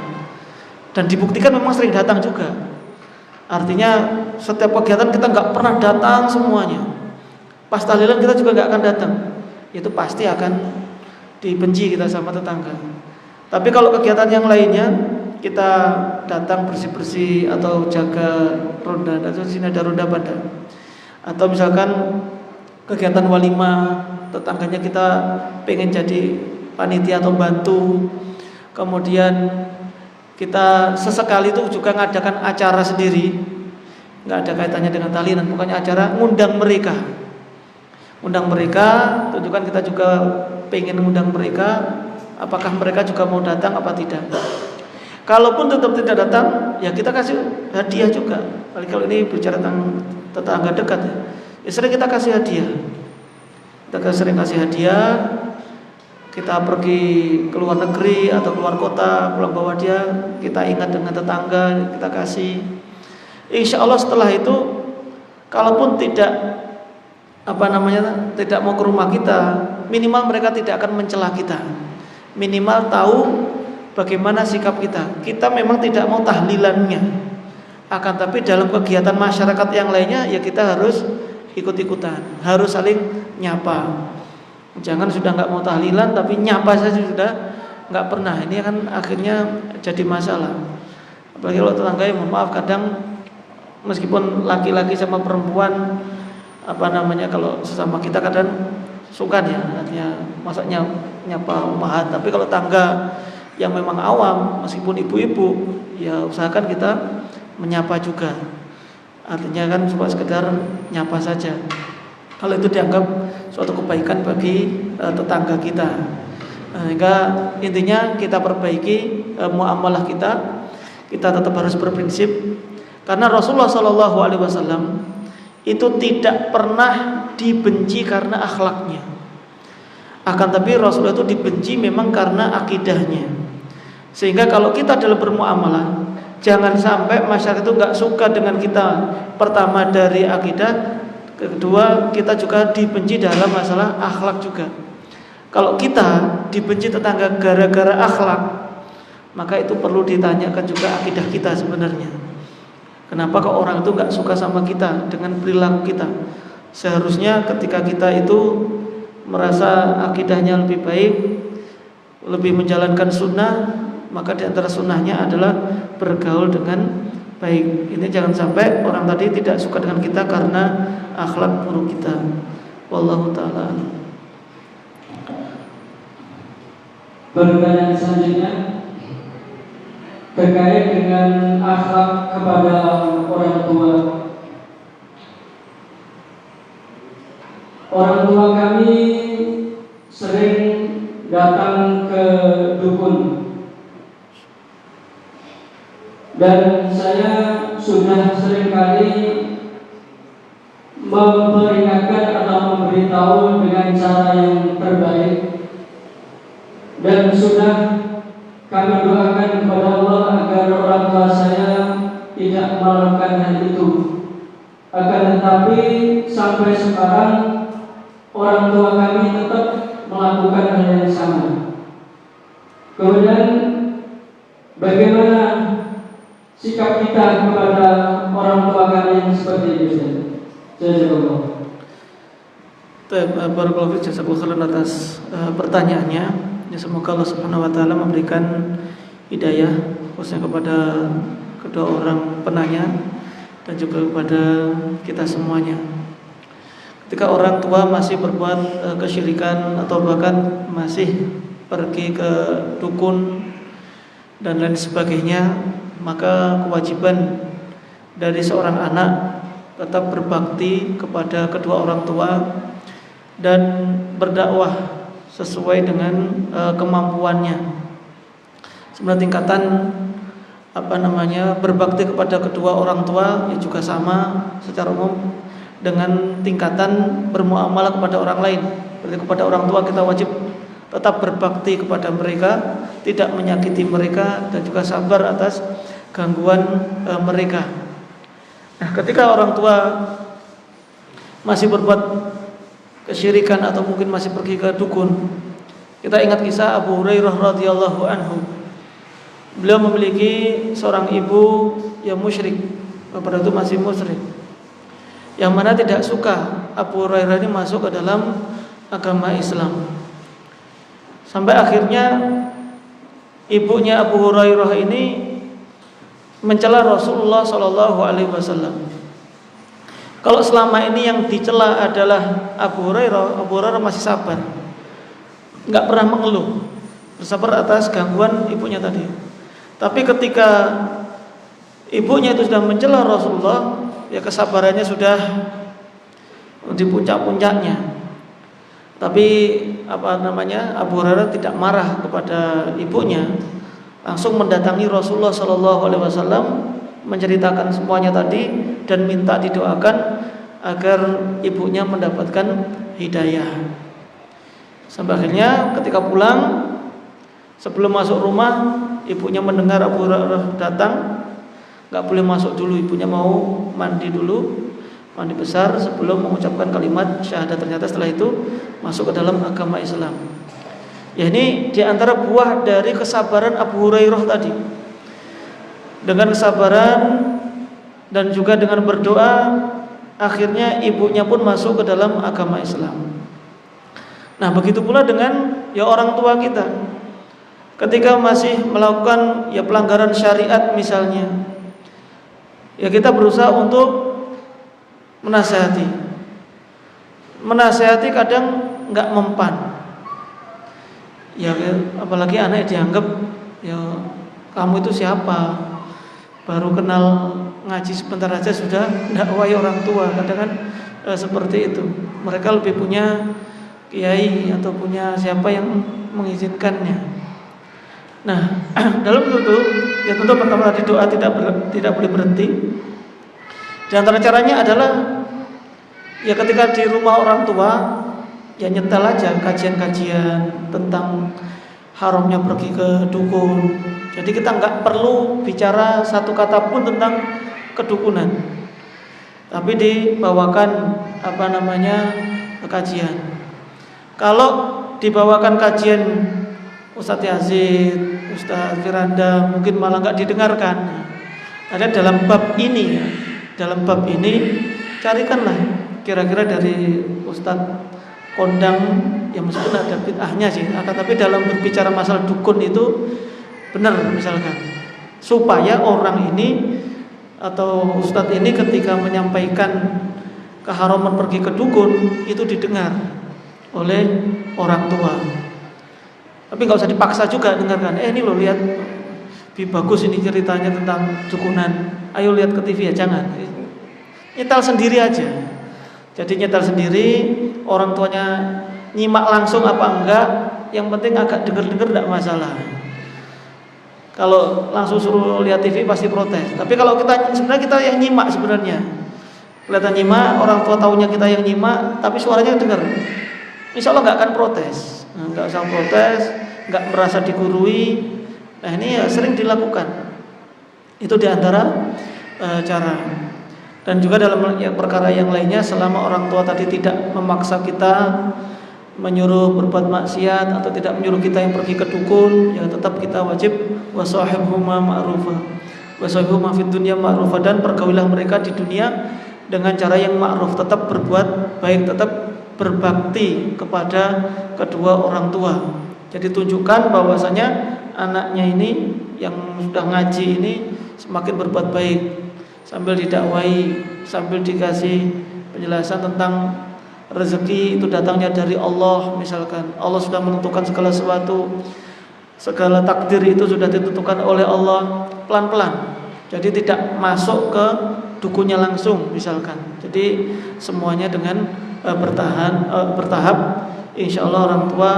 Dan dibuktikan memang sering datang juga. Artinya setiap kegiatan kita nggak pernah datang semuanya. Pas tahlilan kita juga nggak akan datang. Itu pasti akan dibenci kita sama tetangga. Tapi kalau kegiatan yang lainnya kita datang bersih-bersih atau jaga ronda, atau sini ada ronda badan, atau misalkan kegiatan walimah, tetangganya kita pengen jadi panitia atau bantu, kemudian kita sesekali itu juga ngadakan acara sendiri, nggak ada kaitannya dengan tahlilan, bukannya acara, ngundang mereka, tunjukkan kita juga pengen ngundang mereka, apakah mereka juga mau datang apa tidak. Kalaupun tetap tidak datang, ya kita kasih hadiah juga. Kalau ini bicara tentang tetangga dekat, ya sering kita kasih hadiah. Kita sering kasih hadiah. Kita pergi ke luar negeri atau keluar kota, pulang bawa dia, kita ingat dengan tetangga, kita kasih. Insya Allah setelah itu, kalaupun tidak tidak mau ke rumah kita, minimal mereka tidak akan mencela kita. Minimal tahu bagaimana sikap kita. Kita memang tidak mau tahlilannya, akan tapi dalam kegiatan masyarakat yang lainnya, ya kita harus ikut-ikutan, harus saling nyapa. Jangan sudah nggak mau tahlilan tapi nyapa saja sudah nggak pernah. Ini kan akhirnya jadi masalah. Apalagi kalau tetangga, mohon maaf, kadang meskipun laki-laki sama perempuan kalau sesama kita kadang sungkan ya, artinya masaknya nyapa umahat. Tapi kalau tangga yang memang awam, meskipun ibu-ibu, ya usahakan kita menyapa juga. Artinya kan cuma sekedar nyapa saja. Kalau itu dianggap suatu kebaikan bagi tetangga kita. Sehingga intinya kita perbaiki muamalah kita. Kita tetap harus berprinsip, karena Rasulullah SAW itu tidak pernah dibenci karena akhlaknya. Akan tapi Rasulullah itu dibenci memang karena akidahnya. Sehingga kalau kita dalam bermuamalah, jangan sampai masyarakat itu nggak suka dengan kita. Pertama dari akidah, kedua kita juga dibenci dalam masalah akhlak juga. Kalau kita dibenci tetangga gara-gara akhlak, maka itu perlu ditanyakan juga akidah kita sebenarnya. Kenapa kok orang itu nggak suka sama kita dengan perilaku kita? Seharusnya ketika kita itu merasa akidahnya lebih baik, lebih menjalankan sunnah, maka di antara sunnahnya adalah bergaul dengan baik. Ini jangan sampai orang tadi tidak suka dengan kita karena akhlak buruk kita. Wallahu ta'ala. Pertanyaan selanjutnya terkait dengan akhlak kepada orang tua. Orang tua kami sering datang ke dukun, dan saya sudah seringkali memperingatkan atau memberitahu dengan cara yang terbaik, dan sudah kami doakan kepada Allah agar orang tua saya tidak melakukan hal itu. Akan tetapi sampai sekarang orang tua kami tetap melakukan hal yang sama. Kemudian bagaimana sikap kita kepada orang tua kami yang seperti itu? Jazakallah. Barakallahu fiik, jazakallahu khairan atas pertanyaannya. Ya, semoga Allah Subhanahu wa taala memberikan hidayah khususnya kepada kedua orang penanya dan juga kepada kita semuanya. Ketika orang tua masih berbuat kesyirikan atau bahkan masih pergi ke dukun dan lain sebagainya, maka kewajiban dari seorang anak tetap berbakti kepada kedua orang tua dan berdakwah sesuai dengan kemampuannya. Sebenarnya tingkatan berbakti kepada kedua orang tua ya juga sama secara umum dengan tingkatan bermuamalah kepada orang lain. Berarti kepada orang tua kita wajib tetap berbakti kepada mereka, tidak menyakiti mereka dan juga sabar atas gangguan mereka. Nah, ketika orang tua masih berbuat kesyirikan atau mungkin masih pergi ke dukun, kita ingat kisah Abu Hurairah radhiyallahu anhu. Beliau memiliki seorang ibu yang musyrik, pada itu masih musyrik, yang mana tidak suka Abu Hurairah ini masuk ke dalam agama Islam. Sampai akhirnya ibunya Abu Hurairah ini mencela Rasulullah Shallallahu Alaihi Wasallam. Kalau selama ini yang dicela adalah Abu Hurairah masih sabar, nggak pernah mengeluh, bersabar atas gangguan ibunya tadi. Tapi ketika ibunya itu sudah mencela Rasulullah, ya kesabarannya sudah di puncak-puncaknya. Tapi Abu Hurairah tidak marah kepada ibunya, langsung mendatangi Rasulullah Shallallahu Alaihi Wasallam, menceritakan semuanya tadi dan minta didoakan agar ibunya mendapatkan hidayah. Sampai akhirnya ketika pulang, sebelum masuk rumah, ibunya mendengar Abu Hurairah datang. Gak boleh masuk dulu, ibunya mau mandi dulu, mandi besar sebelum mengucapkan kalimat syahadat. Ternyata setelah itu masuk ke dalam agama Islam. Ya, ini diantara buah dari kesabaran Abu Hurairah tadi. Dengan kesabaran dan juga dengan berdoa, akhirnya ibunya pun masuk ke dalam agama Islam. Nah, begitu pula dengan ya orang tua kita. Ketika masih melakukan ya pelanggaran syariat misalnya, ya kita berusaha untuk menasihati. Menasihati kadang nggak mempan. Ya apalagi anak dianggap ya kamu itu siapa? Baru kenal ngaji sebentar aja sudah dakwai orang tua. Kadang kan seperti itu. Mereka lebih punya kiai atau punya siapa yang mengizinkannya. Nah, dalam itu ya tentu pertama tadi doa tidak boleh berhenti. Di antara caranya adalah ya ketika di rumah orang tua ya nyetel aja kajian-kajian tentang haramnya pergi ke dukun. Jadi kita nggak perlu bicara satu kata pun tentang kedukunan, tapi dibawakan kajian. Kalau dibawakan kajian Ustadz Yazid, Ustadz Firanda, mungkin malah nggak didengarkan. Ada dalam bab ini carikanlah kira-kira dari Ustadz kondang yang meskipun ada bid'ahnya sih, tapi dalam berbicara masalah dukun itu benar misalkan, supaya orang ini atau ustadz ini ketika menyampaikan keharaman pergi ke dukun itu didengar oleh orang tua. Tapi nggak usah dipaksa juga dengarkan. Ini loh lihat, lebih bagus ini ceritanya tentang dukunan. Ayo lihat ke TV ya, jangan. Nyetel sendiri aja. Jadi nyetel sendiri, orang tuanya nyimak langsung apa enggak, yang penting agak denger-denger enggak masalah. Kalau langsung suruh lihat TV pasti protes. Tapi kalau kita yang nyimak sebenarnya. Kelihatan nyimak, orang tua taunya kita yang nyimak, tapi suaranya dengar. Insya Allah enggak akan protes. Enggak usah protes, enggak merasa digurui. Nah, ini ya sering dilakukan. Itu diantara cara. Dan juga dalam perkara yang lainnya, selama orang tua tadi tidak memaksa kita, menyuruh berbuat maksiat, atau tidak menyuruh kita yang pergi ke dukun, ya tetap kita wajib wasahibhuma ma'rufa, wasahibhuma fid dunya ma'rufa, dan pergaulilah mereka di dunia dengan cara yang ma'ruf, tetap berbuat baik, tetap berbakti kepada kedua orang tua. Jadi tunjukkan bahwasanya anaknya ini yang sudah ngaji ini semakin berbuat baik, sambil didakwai, sambil dikasih penjelasan tentang rezeki itu datangnya dari Allah. Misalkan Allah sudah menentukan segala sesuatu, segala takdir itu sudah ditentukan oleh Allah, pelan-pelan. Jadi tidak masuk ke dukunnya langsung misalkan. Jadi semuanya dengan bertahap. Insya Allah orang tua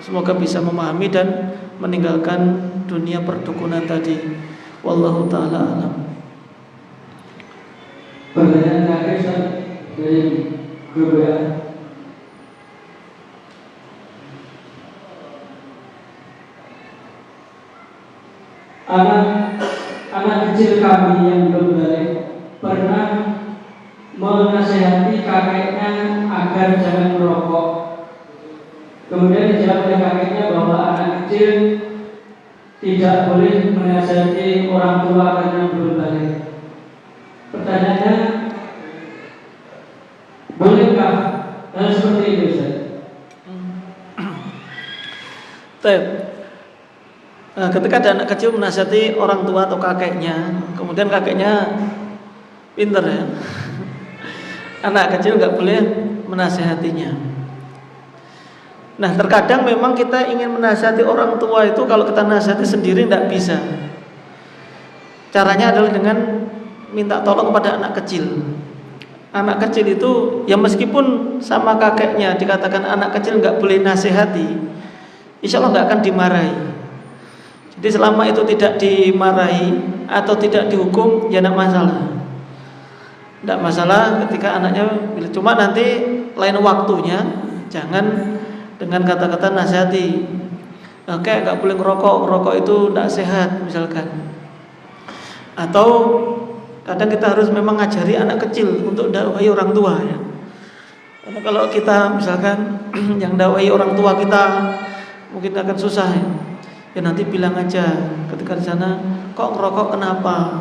semoga bisa memahami dan meninggalkan dunia perdukunan tadi. Wallahu ta'ala alam. Pertanyaan terakhir dari grup WA. Anak kecil kami yang belum balik pernah menasihati kakeknya agar jangan merokok. Kemudian dijawab oleh kakeknya bahwa anak kecil tidak boleh menasihati orang tua karena belum balik. Pertanyaannya, bolehkah hal seperti itu, Ustaz? Ketika ada anak kecil menasihati orang tua atau kakeknya, kemudian kakeknya pinter ya, anak kecil nggak boleh menasihatinya. Nah, terkadang memang kita ingin menasihati orang tua itu, kalau kita nasihati sendiri tidak bisa. Caranya adalah dengan minta tolong kepada anak kecil. Anak kecil itu ya meskipun sama kakeknya dikatakan anak kecil nggak boleh nasihati, insya Allah nggak akan dimarahi. Jadi selama itu tidak dimarahi atau tidak dihukum, ya tidak masalah. Tidak masalah ketika anaknya, cuma nanti lain waktunya jangan dengan kata-kata nasihati. Kayak nggak boleh ngerokok itu tidak sehat misalkan. Atau kadang kita harus memang ngajari anak kecil untuk dakwai orang tua ya. Karena kalau kita misalkan yang dakwai orang tua kita mungkin akan susah ya. Ya nanti bilang aja ketika di sana, kok ngerokok kenapa?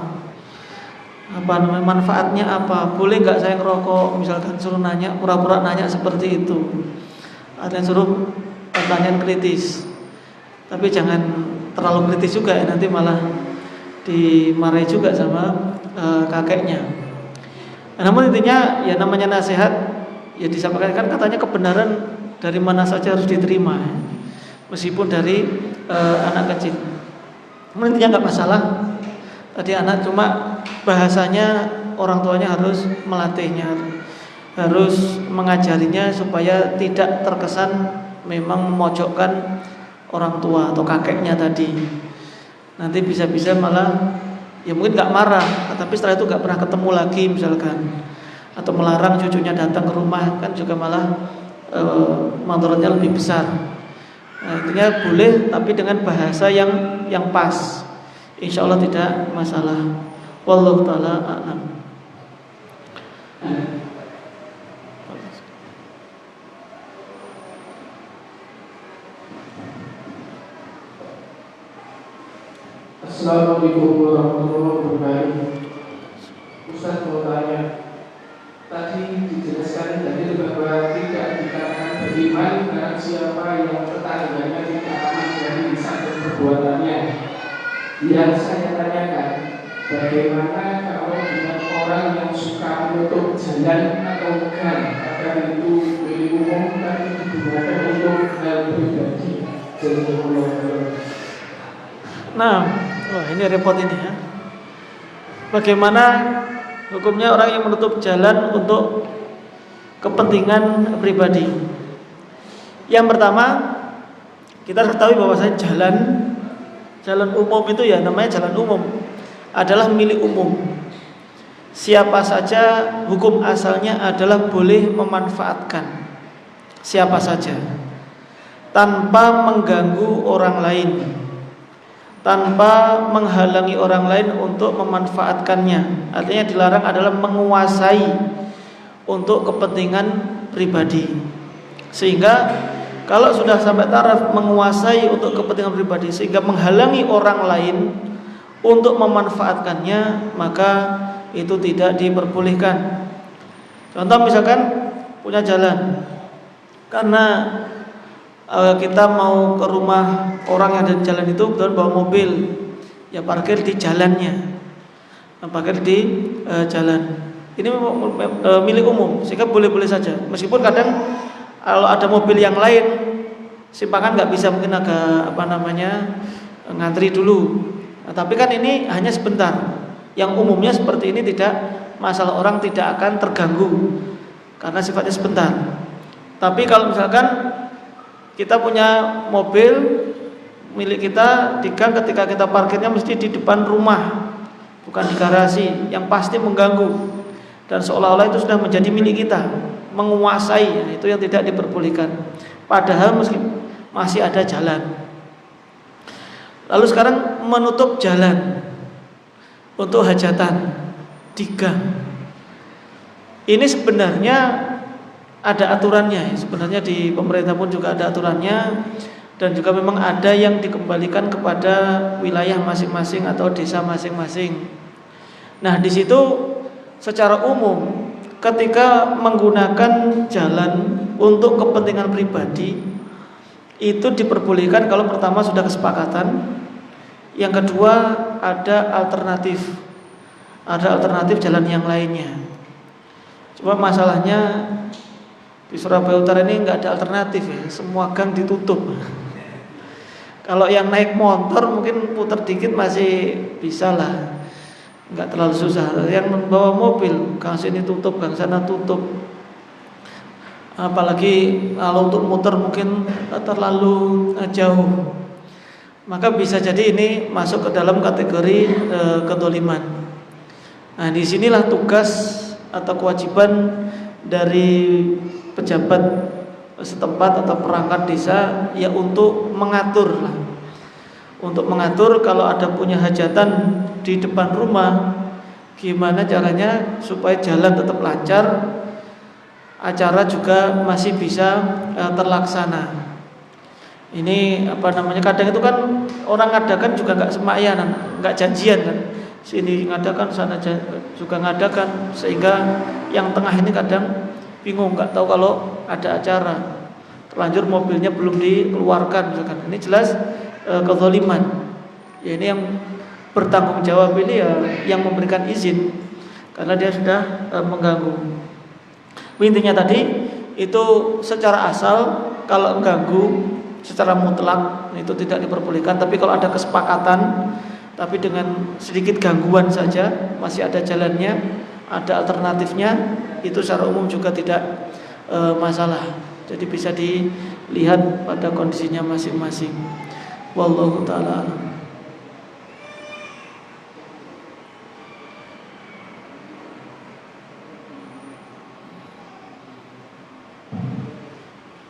Apa namanya, manfaatnya apa? Boleh nggak saya ngerokok? Misalkan suruh nanya, pura-pura nanya seperti itu. Ada yang suruh pertanyaan kritis. Tapi jangan terlalu kritis juga ya, nanti malah dimarahi juga sama kakeknya. Namun intinya ya namanya nasihat ya disampaikan, kan katanya kebenaran dari mana saja harus diterima ya. Meskipun dari anak kecil. Namun intinya nggak masalah. Tadi anak cuma bahasanya orang tuanya harus melatihnya, harus mengajarinya supaya tidak terkesan memang memojokkan orang tua atau kakeknya tadi. Nanti bisa-bisa malah ya mungkin nggak marah, tapi setelah itu nggak pernah ketemu lagi misalkan, atau melarang cucunya datang ke rumah, kan juga malah mandorotnya lebih besar. Nah, intinya boleh tapi dengan bahasa yang pas. Insya Allah tidak masalah. Wallahu ta'ala a'lam. Assalamualaikum warahmatullahi wabarakatuh. Ustaz mau tanya, tadi dijelaskan tadi bahwa tidak dikatakan beriman barang siapa yang tetangganya tidak aman dari lisan dan perbuatannya. Yang saya tanyakan, bagaimana kalau dengan orang yang suka menutup jalan atau gang agar itu milik umum tapi digunakan untuk hal pribadi? Nah, ini repot ini ya. Bagaimana hukumnya orang yang menutup jalan untuk kepentingan pribadi? Yang pertama, kita harus ketahui bahwasanya jalan umum itu ya namanya jalan umum, adalah milik umum. Siapa saja, hukum asalnya adalah boleh memanfaatkan siapa saja tanpa mengganggu orang lain, tanpa menghalangi orang lain untuk memanfaatkannya. Artinya dilarang adalah menguasai untuk kepentingan pribadi. Sehingga kalau sudah sampai taraf menguasai untuk kepentingan pribadi sehingga menghalangi orang lain untuk memanfaatkannya, maka itu tidak diperbolehkan. Contoh misalkan punya jalan, karena kita mau ke rumah orang yang ada di jalan itu, kemudian bawa mobil, ya parkir di jalannya, parkir di jalan. Ini milik umum, sehingga boleh-boleh saja. Meskipun kadang kalau ada mobil yang lain, simpangan nggak bisa, mungkin agak ngantri dulu. Nah, tapi kan ini hanya sebentar. Yang umumnya seperti ini tidak masalah, orang tidak akan terganggu karena sifatnya sebentar. Tapi kalau misalkan kita punya mobil milik kita di gang, ketika kita parkirnya mesti di depan rumah, bukan di garasi, yang pasti mengganggu dan seolah-olah itu sudah menjadi milik kita, menguasai, itu yang tidak diperbolehkan. Padahal masih ada jalan. Lalu sekarang menutup jalan untuk hajatan di gang. Ini sebenarnya ada aturannya. Sebenarnya di pemerintah pun juga ada aturannya, dan juga memang ada yang dikembalikan kepada wilayah masing-masing atau desa masing-masing. Nah, di situ secara umum ketika menggunakan jalan untuk kepentingan pribadi itu diperbolehkan kalau pertama sudah kesepakatan, yang kedua ada alternatif jalan yang lainnya. Cuma masalahnya di Surabaya Utara ini nggak ada alternatif ya, semua gang ditutup. Kalau yang naik motor mungkin putar dikit masih bisa lah, nggak terlalu susah. Yang membawa mobil, gang sini tutup, gang sana tutup. Apalagi kalau untuk muter mungkin terlalu jauh, maka bisa jadi ini masuk ke dalam kategori kedoliman. Nah, disinilah tugas atau kewajiban dari pejabat setempat atau perangkat desa, ya untuk mengatur lah. Untuk mengatur kalau ada punya hajatan di depan rumah, gimana caranya supaya jalan tetap lancar, acara juga masih bisa terlaksana. Ini kadang itu kan orang ngadakan juga nggak semakyanan, nggak janjian kan. Sini ngadakan, sana juga ngadakan, sehingga yang tengah ini kadang bingung, nggak tahu kalau ada acara. Terlanjur mobilnya belum dikeluarkan misalkan. Ini jelas kezaliman. Ya, ini yang bertanggung jawab ini ya yang memberikan izin, karena dia sudah mengganggu. Intinya tadi itu secara asal kalau mengganggu secara mutlak itu tidak diperbolehkan. Tapi kalau ada kesepakatan, tapi dengan sedikit gangguan saja, masih ada jalannya, ada alternatifnya, itu secara umum juga tidak masalah. Jadi bisa dilihat pada kondisinya masing-masing. Wallahu ta'ala a'lam.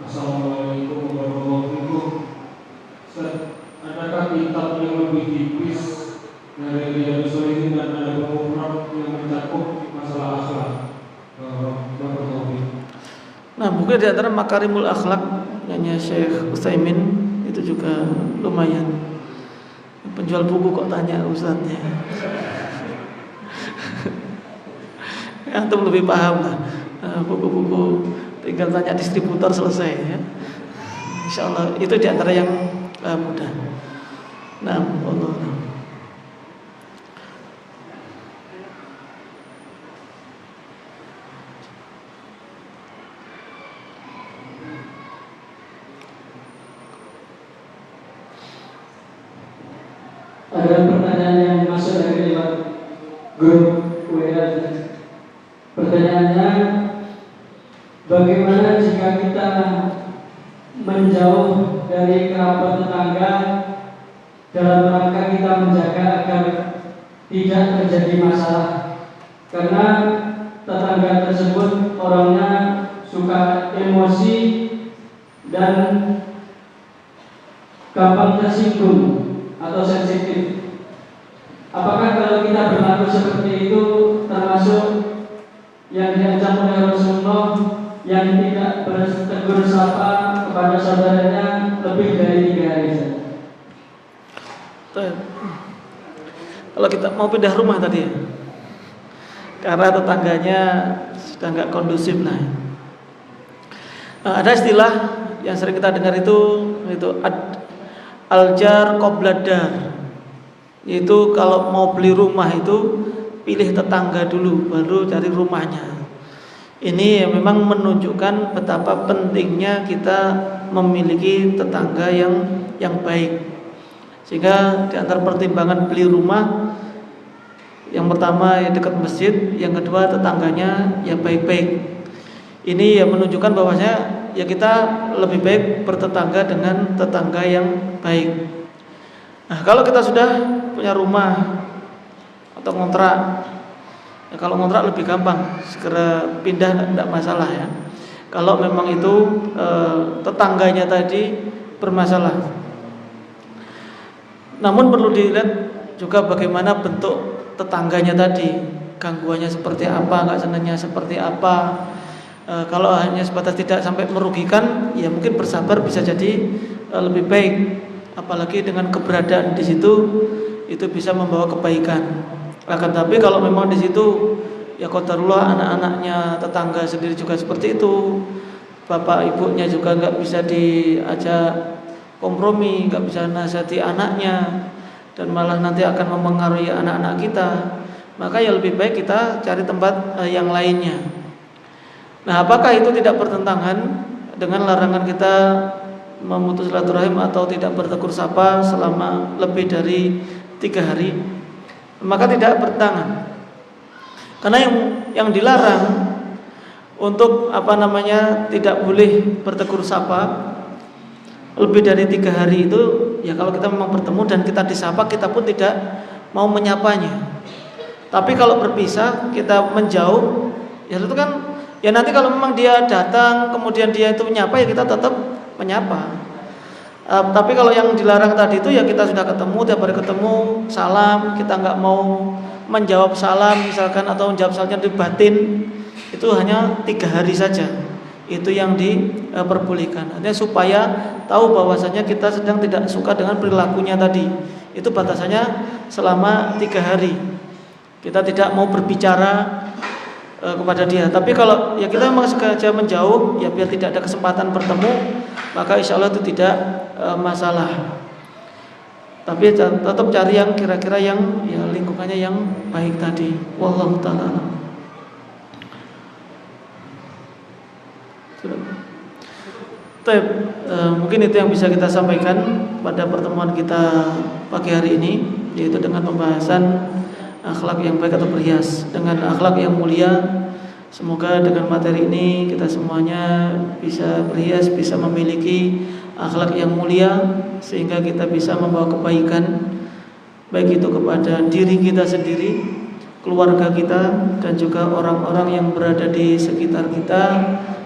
Assalamualaikum warahmatullahi wabarakatuh. Ustaz, adakah kitab yang lebih tipis dari Riyadhus Shalihin dan ada mufrad yang mencakup masalah akhlak? Nah, buku di antara Makarimul Akhlak punya Syekh Utsaimin itu juga lumayan. Penjual buku kok tanya ustadznya. Antum lebih paham lah. Buku-buku tinggal tanya distributor selesai ya. Insyaallah itu di antara yang mudah. Nah, Allah. Ada pertanyaan yang masuk dari lewat grup WA. Pertanyaannya, bagaimana jika kita menjauh dari kerabat tetangga dalam rangka kita menjaga agar tidak terjadi masalah? Karena tetangga tersebut orangnya suka emosi dan gampang tersinggung. atau sensitif. Apakah kalau kita berlaku seperti itu termasuk yang diancam oleh Rasulullah yang tidak bertegur sapa kepada saudaranya lebih dari 3 hari saja? Kalau kita mau pindah rumah tadi ya, karena tetangganya sudah nggak kondusif lah. Ada istilah yang sering kita dengar itu aljar qobladar, yaitu kalau mau beli rumah itu pilih tetangga dulu baru cari rumahnya. Ini memang menunjukkan betapa pentingnya kita memiliki tetangga yang baik. Sehingga di antara pertimbangan beli rumah, yang pertama ya dekat masjid, yang kedua tetangganya ya baik-baik. Ini ya menunjukkan bahwasanya ya kita lebih baik bertetangga dengan tetangga yang baik. Nah, kalau kita sudah punya rumah atau ngontrak, ya kalau ngontrak lebih gampang, segera pindah tidak masalah ya. Kalau memang itu tetangganya tadi bermasalah. Namun perlu dilihat juga bagaimana bentuk tetangganya tadi, gangguannya seperti apa, nggak senangnya seperti apa. Kalau hanya sebatas tidak sampai merugikan, ya mungkin bersabar bisa jadi lebih baik. Apalagi dengan keberadaan di situ itu bisa membawa kebaikan. Akan tapi kalau memang di situ ya qadarullah anak-anaknya tetangga sendiri juga seperti itu, bapak ibunya juga nggak bisa diajak kompromi, nggak bisa nasihati anaknya, dan malah nanti akan mempengaruhi anak-anak kita, maka ya lebih baik kita cari tempat yang lainnya. Nah, apakah itu tidak bertentangan dengan larangan kita memutus silaturahim atau tidak bertegur sapa selama lebih dari 3 hari? Maka tidak bertentangan. Karena yang dilarang untuk tidak boleh bertegur sapa lebih dari 3 hari itu ya kalau kita memang bertemu dan kita disapa, kita pun tidak mau menyapanya. Tapi kalau berpisah kita menjauh, ya itu kan ya nanti kalau memang dia datang kemudian dia itu menyapa, ya kita tetap menyapa. Tapi kalau yang dilarang tadi itu ya kita sudah ketemu, tiap hari ketemu, salam, kita nggak mau menjawab salam misalkan atau menjawab salamnya di batin, itu hanya 3 hari saja. Itu yang diperbolehkan. Artinya supaya tahu bahwasanya kita sedang tidak suka dengan perilakunya tadi. Itu batasannya selama 3 hari. Kita tidak mau berbicara kepada dia. Tapi kalau ya kita memang sengaja menjauh, ya biar tidak ada kesempatan bertemu, maka insya Allah itu tidak masalah. Tapi tetap cari yang kira-kira yang ya lingkungannya yang baik tadi. Wallahu ta'ala a'lam. Mungkin itu yang bisa kita sampaikan pada pertemuan kita pagi hari ini, yaitu dengan pembahasan akhlak yang baik atau berhias dengan akhlak yang mulia. Semoga dengan materi ini kita semuanya bisa berhias, bisa memiliki akhlak yang mulia, sehingga kita bisa membawa kebaikan baik itu kepada diri kita sendiri, keluarga kita, dan juga orang-orang yang berada di sekitar kita.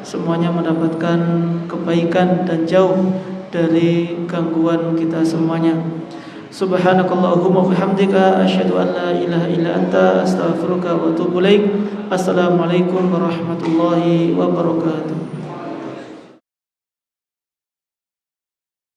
Semuanya mendapatkan kebaikan dan jauh dari gangguan kita semuanya. Subhanakallahumma bihamdika asyhadu an la ilaha illa anta astaghfiruka wa atubu ilaik. Assalamualaikum warahmatullahi wabarakatuh.